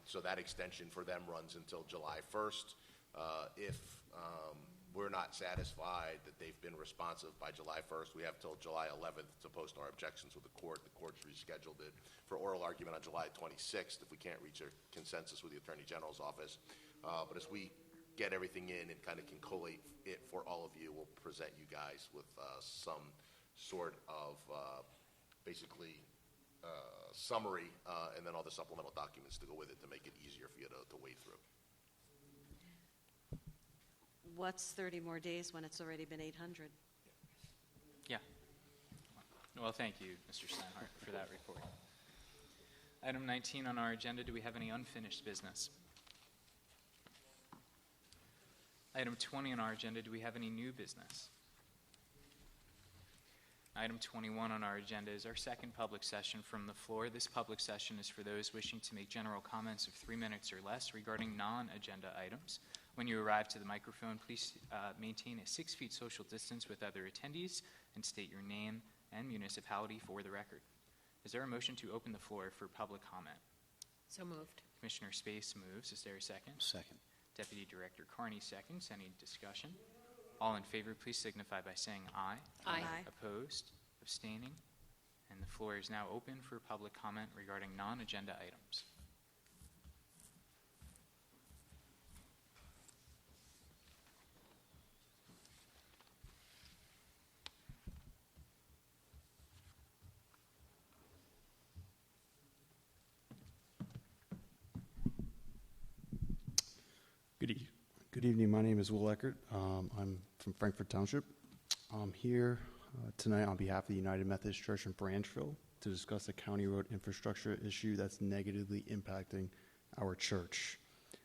So that extension for them runs until July 1st. If we're not satisfied that they've been responsive by July 1st, we have till July 11th to post our objections with the court. The court's rescheduled it for oral argument on July 26th if we can't reach a consensus with the Attorney General's office. But as we get everything in and kind of can collate it for all of you, we'll present you guys with some sort of basically summary and then all the supplemental documents to go with it to make it easier for you to wade through. What's 30 more days when it's already been 800? Yeah. Well, thank you, Mr. Steinhardt, for that report. Item 19 on our agenda, do we have any unfinished business? Item 20 on our agenda, do we have any new business? Item 21 on our agenda is our second public session from the floor. This public session is for those wishing to make general comments of 3 minutes or less regarding non-agenda items. When you arrive to the microphone, please maintain a 6 feet social distance with other attendees and state your name and municipality for the record. Is there a motion to open the floor for public comment? So moved. Commissioner Space moves. Is there a second? Second. Deputy Director Carney seconds. Any discussion? All in favor, please signify by saying aye. Aye. Opposed? Abstaining? And the floor is now open for public comment regarding non-agenda items. Good evening. My name is Will Eckert. I'm from Frankfort Township. I'm here tonight on behalf of the United Methodist Church in Branchville to discuss a county road infrastructure issue that's negatively impacting our church.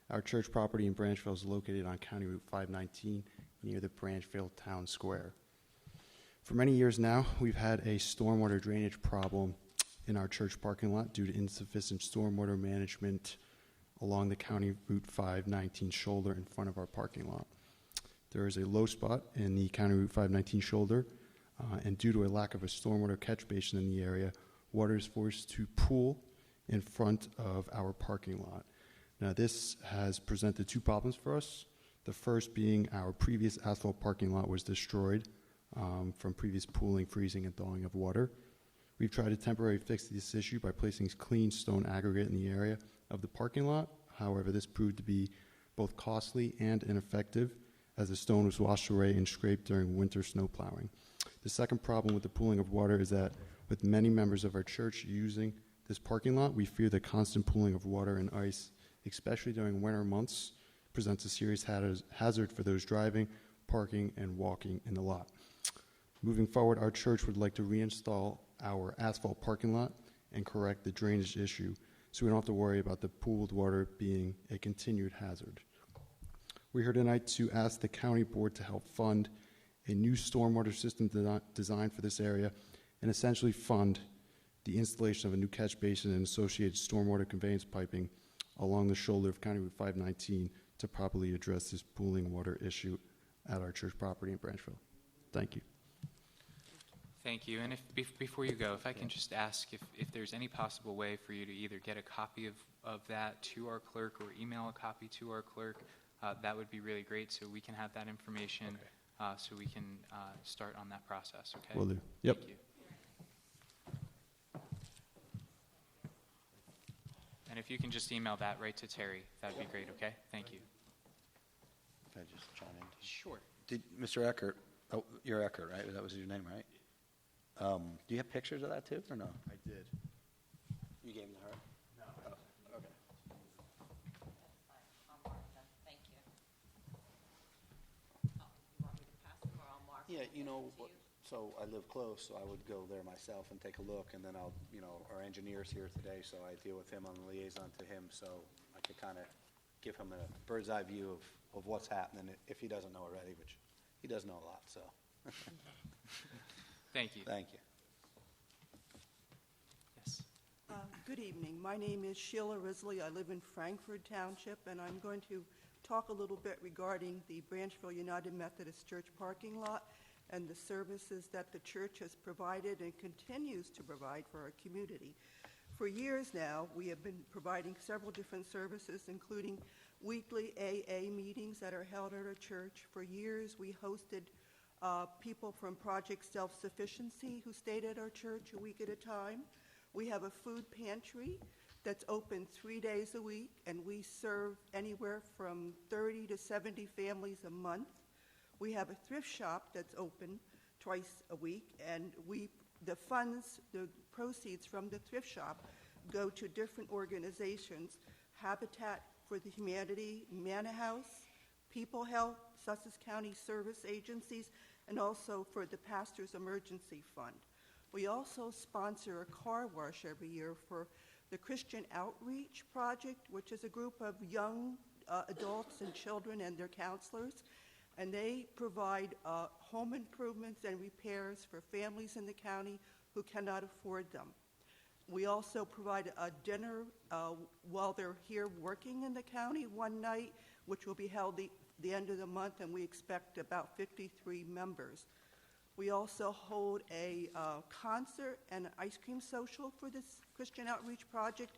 Our church property in Branchville is located on County Route 519 near the Branchville Town Square. For many years now, we've had a stormwater drainage problem in our church parking lot due to insufficient stormwater management along the County Route 519 shoulder in front of our parking lot. There is a low spot in the County Route 519 shoulder, and due to a lack of a stormwater catch basin in the area, water is forced to pool in front of our parking lot. Now, this has presented two problems for us. The first being our previous asphalt parking lot was destroyed from previous pooling, freezing, and thawing of water. We've tried to temporarily fix this issue by placing clean stone aggregate in the area of the parking lot. However, this proved to be both costly and ineffective, as the stone was washed away and scraped during winter snow plowing. The second problem with the pooling of water is that with many members of our church using this parking lot, we fear the constant pooling of water and ice, especially during winter months, presents a serious hazard for those driving, parking, and walking in the lot. Moving forward, our church would like to reinstall our asphalt parking lot and correct the drainage issue so we don't have to worry about the pooled water being a continued hazard. We're here tonight to ask the county board to help fund a new stormwater system designed for this area and essentially fund the installation of a new catch basin and associated stormwater conveyance piping along the shoulder of County Route 519 to properly address this pooling water issue at our church property in Branchville. Thank you. Thank you. And before you go, if I can just ask if there's any possible way for you to either get a copy of that to our clerk or email a copy to our clerk, that would be really great so we can have that information, so we can start on that process, okay? Will do. Yep. Thank you. And if you can just email that right to Terry, that'd be great, okay? Thank you. Can I just chime in? Sure. Did Mr. Eckert, oh, you're Eckert, right? That was your name, right? Do you have pictures of that too, or no? I did. You gave them to her? No. Oh, okay. I'll mark them, thank you. Oh, you want me to pass them, or I'll mark them? Yeah, you know, to you? so I live close, so I would go there myself and take a look, and then I'll, our engineer's here today, so I deal with him on the liaison to him, so I could kind of give him a bird's eye view of what's happening, if he doesn't know already, which he does know a lot, so. Thank you. Thank you. Yes. Good evening. My name is Sheila Risley. I live in Frankfurt Township, and I'm going to talk a little bit regarding the Branchville United Methodist Church parking lot and the services that the church has provided and continues to provide for our community. For years now, we have been providing several different services, including weekly AA meetings that are held at our church. For years, we hosted people from Project Self-Sufficiency who stayed at our church a week at a time. We have a food pantry that's open 3 days a week, and we serve anywhere from 30 to 70 families a month. We have a thrift shop that's open twice a week, and the proceeds from the thrift shop go to different organizations: Habitat for the Humanity, Manor House, People Health, Sussex County Service Agencies, and also for the Pastor's Emergency Fund. We also sponsor a car wash every year for the Christian Outreach Project, which is a group of young adults and children and their counselors, and they provide home improvements and repairs for families in the county who cannot afford them. We also provide a dinner while they're here working in the county one night, which will be held the end of the month, and we expect about 53 members. We also hold a concert and an ice cream social for this Christian Outreach Project,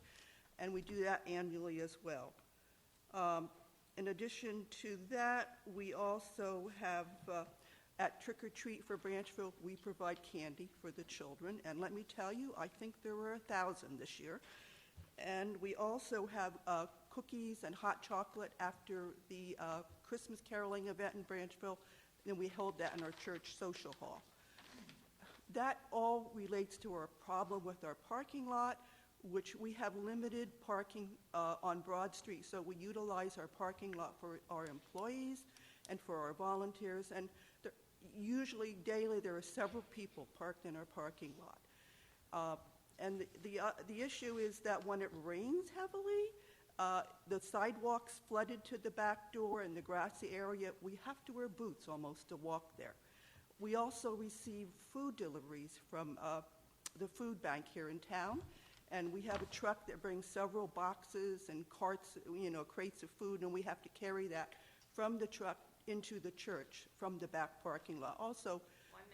and we do that annually as well. In addition to that, we also have, at Trick or Treat for Branchville, we provide candy for the children, and let me tell you, I think there were 1,000 this year. And we also have cookies and hot chocolate after the Christmas caroling event in Branchville, and we hold that in our church social hall. That all relates to our problem with our parking lot, which we have limited parking on Broad Street, so we utilize our parking lot for our employees and for our volunteers, and usually daily there are several people parked in our parking lot. And the issue is that when it rains heavily, the sidewalks flooded to the back door and the grassy area, we have to wear boots almost to walk there. We also receive food deliveries from the food bank here in town, and we have a truck that brings several boxes and carts, crates of food, and we have to carry that from the truck into the church from the back parking lot. Also,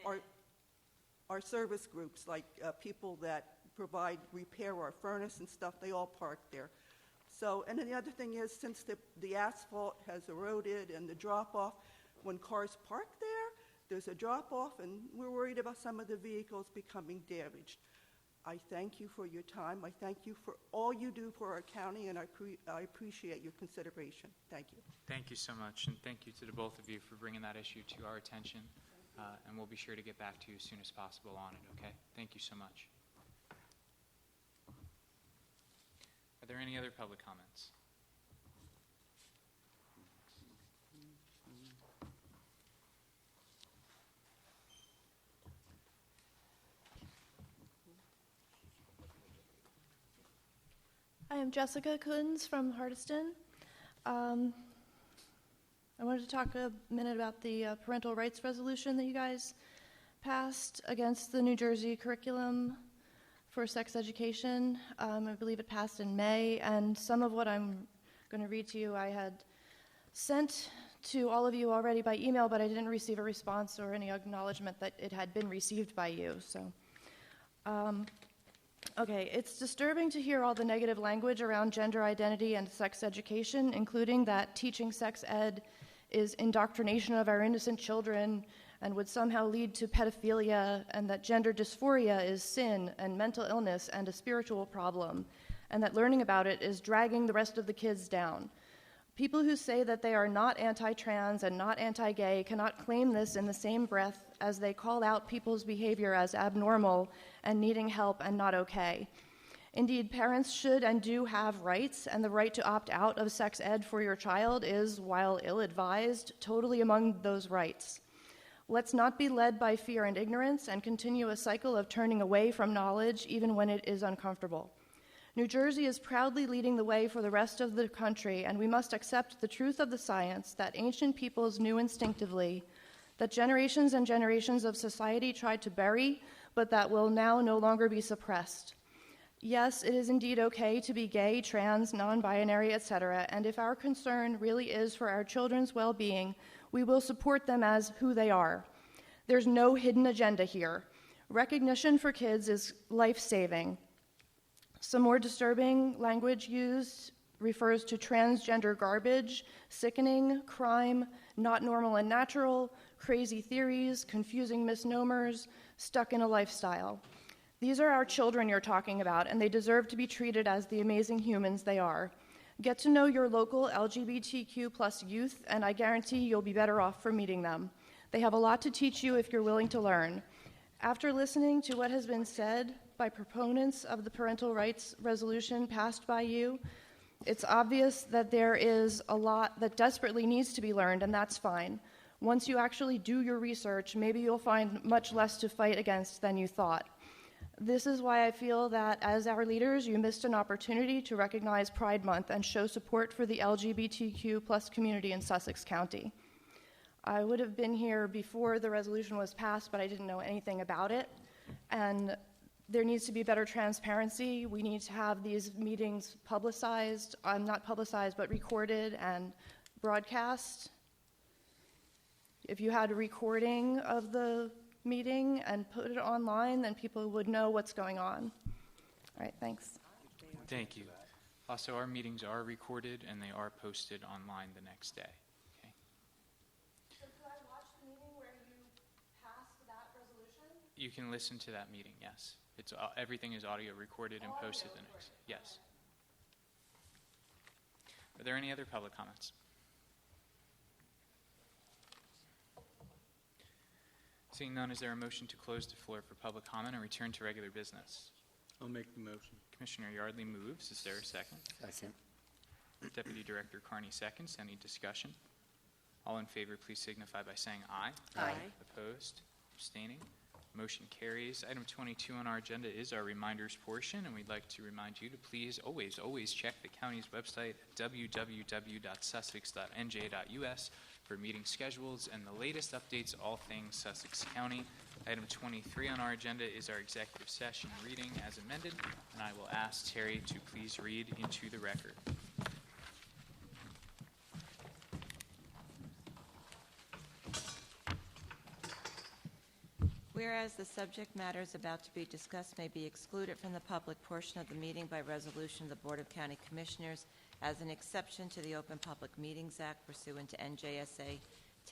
our service groups, like people that repair our furnace and stuff, they all park there. So, and then the other thing is, since the asphalt has eroded and the drop-off, when cars park there's a drop-off, and we're worried about some of the vehicles becoming damaged. I thank you for your time. I thank you for all you do for our county, and I appreciate your consideration. Thank you. Thank you so much, and thank you to the both of you for bringing that issue to our attention, and we'll be sure to get back to you as soon as possible on it, okay? Thank you so much. Are there any other public comments? I am Jessica Kunz from Hardiston. I wanted to talk a minute about the parental rights resolution that you guys passed against the New Jersey curriculum for sex education. I believe it passed in May, and some of what I'm going to read to you I had sent to all of you already by email, but I didn't receive a response or any acknowledgement that it had been received by you. So, okay, it's disturbing to hear all the negative language around gender identity and sex education, including that teaching sex ed is indoctrination of our innocent children and would somehow lead to pedophilia, and that gender dysphoria is sin and mental illness and a spiritual problem, and that learning about it is dragging the rest of the kids down. People who say that they are not anti-trans and not anti-gay cannot claim this in the same breath as they call out people's behavior as abnormal and needing help and not okay. Indeed, parents should and do have rights, and the right to opt out of sex ed for your child is, while ill-advised, totally among those rights. Let's not be led by fear and ignorance and continue a cycle of turning away from knowledge even when it is uncomfortable. New Jersey is proudly leading the way for the rest of the country, and we must accept the truth of the science that ancient peoples knew instinctively, that generations and generations of society tried to bury, but that will now no longer be suppressed. Yes, it is indeed okay to be gay, trans, non-binary, etc., and if our concern really is for our children's well-being, we will support them as who they are. There's no hidden agenda here. Recognition for kids is life-saving. Some more disturbing language used refers to transgender garbage, sickening, crime, not normal and natural, crazy theories, confusing misnomers, stuck in a lifestyle. These are our children you're talking about, and they deserve to be treated as the amazing humans they are. Get to know your local LGBTQ+ youth, and I guarantee you'll be better off for meeting them. They have a lot to teach you if you're willing to learn. After listening to what has been said by proponents of the parental rights resolution passed by you, it's obvious that there is a lot that desperately needs to be learned, and that's fine. Once you actually do your research, maybe you'll find much less to fight against than you thought. This is why I feel that as our leaders, you missed an opportunity to recognize Pride Month and show support for the LGBTQ+ community in Sussex County. I would have been here before the resolution was passed, but I didn't know anything about it. And there needs to be better transparency. We need to have these meetings publicized, not publicized, but recorded and broadcast. If you had a recording of the meeting and put it online, then people would know what's going on. All right, thanks. Thank you. Also, our meetings are recorded and they are posted online the next day. Okay. So could I watch the meeting where you passed that resolution? You can listen to that meeting, yes. It's everything is audio recorded and posted the next. Yes. Are there any other public comments? Seeing none, is there a motion to close the floor for public comment and return to regular business? I'll make the motion. Commissioner Yardley moves. Is there a second? Second. Deputy Director Carney seconds. Any discussion? All in favor, please signify by saying aye. Aye. Opposed? Abstaining? Motion carries. Item 22 on our agenda is our reminders portion, and we'd like to remind you to please always check the county's website at www.sussex.nj.us for meeting schedules and the latest updates, all things Sussex County. Item 23 on our agenda is our executive session reading as amended, and I will ask Terry to please read into the record. Whereas the subject matters about to be discussed may be excluded from the public portion of the meeting by resolution of the Board of County Commissioners as an exception to the Open Public Meetings Act pursuant to NJSA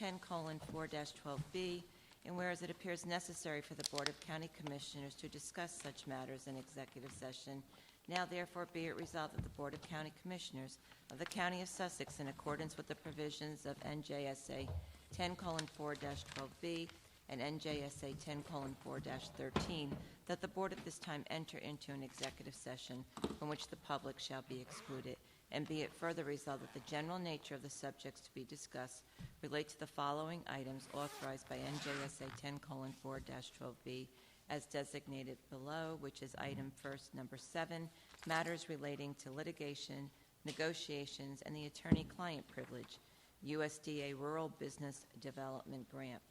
10:4-12B, and whereas it appears necessary for the Board of County Commissioners to discuss such matters in executive session, now therefore be it resolved that the Board of County Commissioners of the County of Sussex, in accordance with the provisions of NJSA 10:4-12B and NJSA 10:4-13, that the Board at this time enter into an executive session from which the public shall be excluded, and be it further resolved that the general nature of the subjects to be discussed relate to the following items authorized by NJSA 10:4-12B as designated below, which is item first, number 7, matters relating to litigation, negotiations, and the attorney-client privilege, USDA Rural Business Development Grant.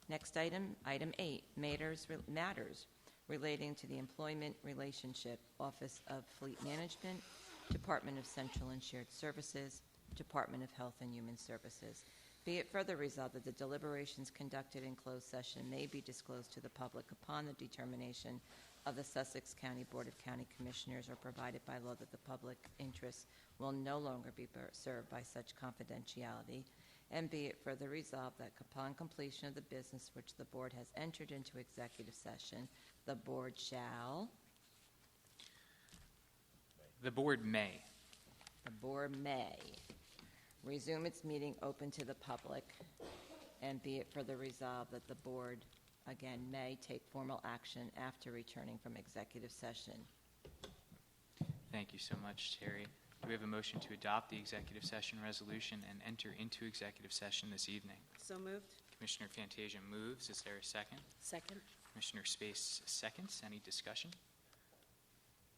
Next item, item 8, matters relating to the employment relationship, Office of Fleet Management, Department of Central and Shared Services, Department of Health and Human Services. Be it further resolved that the deliberations conducted in closed session may be disclosed to the public upon the determination of the Sussex County Board of County Commissioners, or provided by law that the public interest will no longer be served by such confidentiality. And be it further resolved that upon completion of the business which the board has entered into executive session, the board shall... The board may. The board may resume its meeting open to the public, and be it further resolved that the board, again, may take formal action after returning from executive session. Thank you so much, Terry. Do we have a motion to adopt the executive session resolution and enter into executive session this evening? So moved. Commissioner Fantasia moves. Is there a second? Second. Commissioner Space seconds. Any discussion?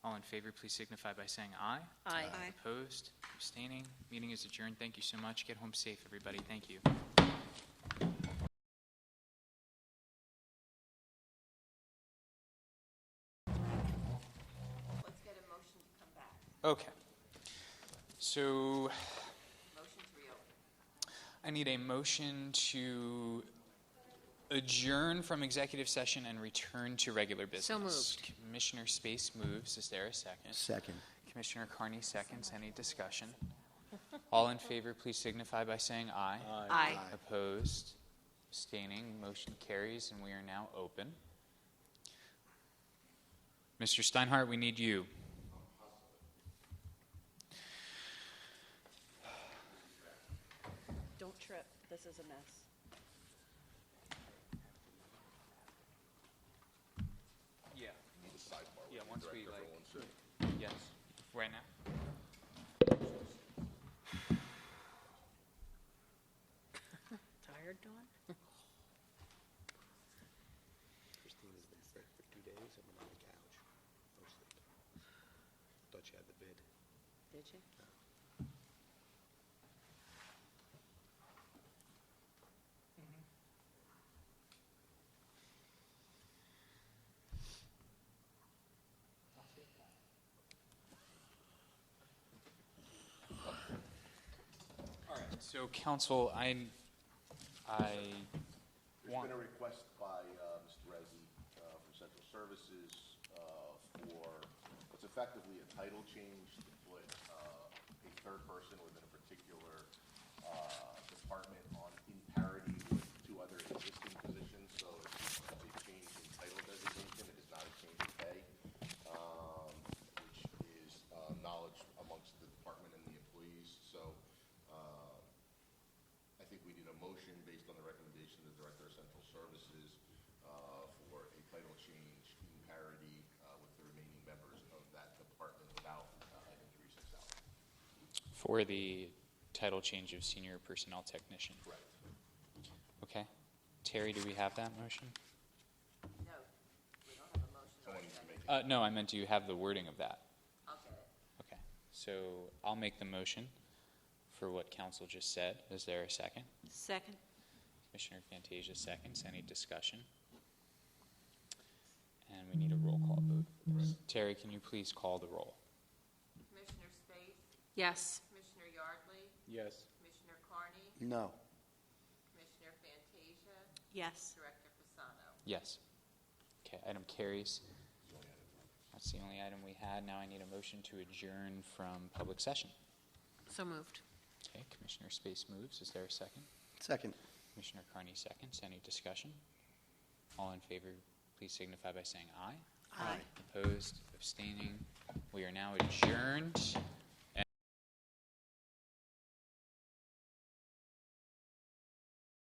All in favor, please signify by saying aye. Aye. Aye. Opposed? Abstaining? Meeting is adjourned. Thank you so much. Get home safe, everybody. Thank you. Let's get a motion to come back. Okay. So Motion to reopen. I need a motion to adjourn from executive session and return to regular business. So moved. Commissioner Space moves. Is there a second? Second. Commissioner Carney seconds. Any discussion? All in favor, please signify by saying aye. Aye. Opposed? Abstaining? Motion carries, and we are now open. Mr. Steinhardt, we need you. Don't trip. This is a mess. Yeah. Need a sidebar. Yeah, with once the we, director like- for 1 second. Yes. Right now? Tired, Dawn? Christine has been sick for 2 days. I've been on the couch. No sleep. Thought she had the bid. Did you? All right. So, council, I There's want... been a request by Mr. Rezzi from Central Services for what's effectively a title change to put a third person within a particular department in parity with 2 other existing positions. So it's a change in title designation. It is not a change in pay, which is knowledge amongst the department and the employees. So I think we need a motion based on the recommendation of the Director of Central Services for a title change in parity with the remaining members of that department without an increase in salary. For the title change of senior personnel technician. Correct. Okay. Terry, do we have that motion? No, we don't have a motion. Someone needs to make it. No, I meant, do you have the wording of that? I'll get it. Okay. So I'll make the motion for what council just said. Is there a second? Second. Commissioner Fantasia seconds. Any discussion? And we need a roll call vote. Terry, can you please call the roll? Commissioner Space? Yes. Commissioner Yardley? Yes. Commissioner Carney? No. Commissioner Fantasia? Yes. Director Fasano? Yes. Okay, item carries. That's the only item we had. Now I need a motion to adjourn from public session. So moved. Okay, Commissioner Space moves. Is there a second? Second. Commissioner Carney seconds. Any discussion? All in favor, please signify by saying aye. Aye. Opposed, abstaining. We are now adjourned.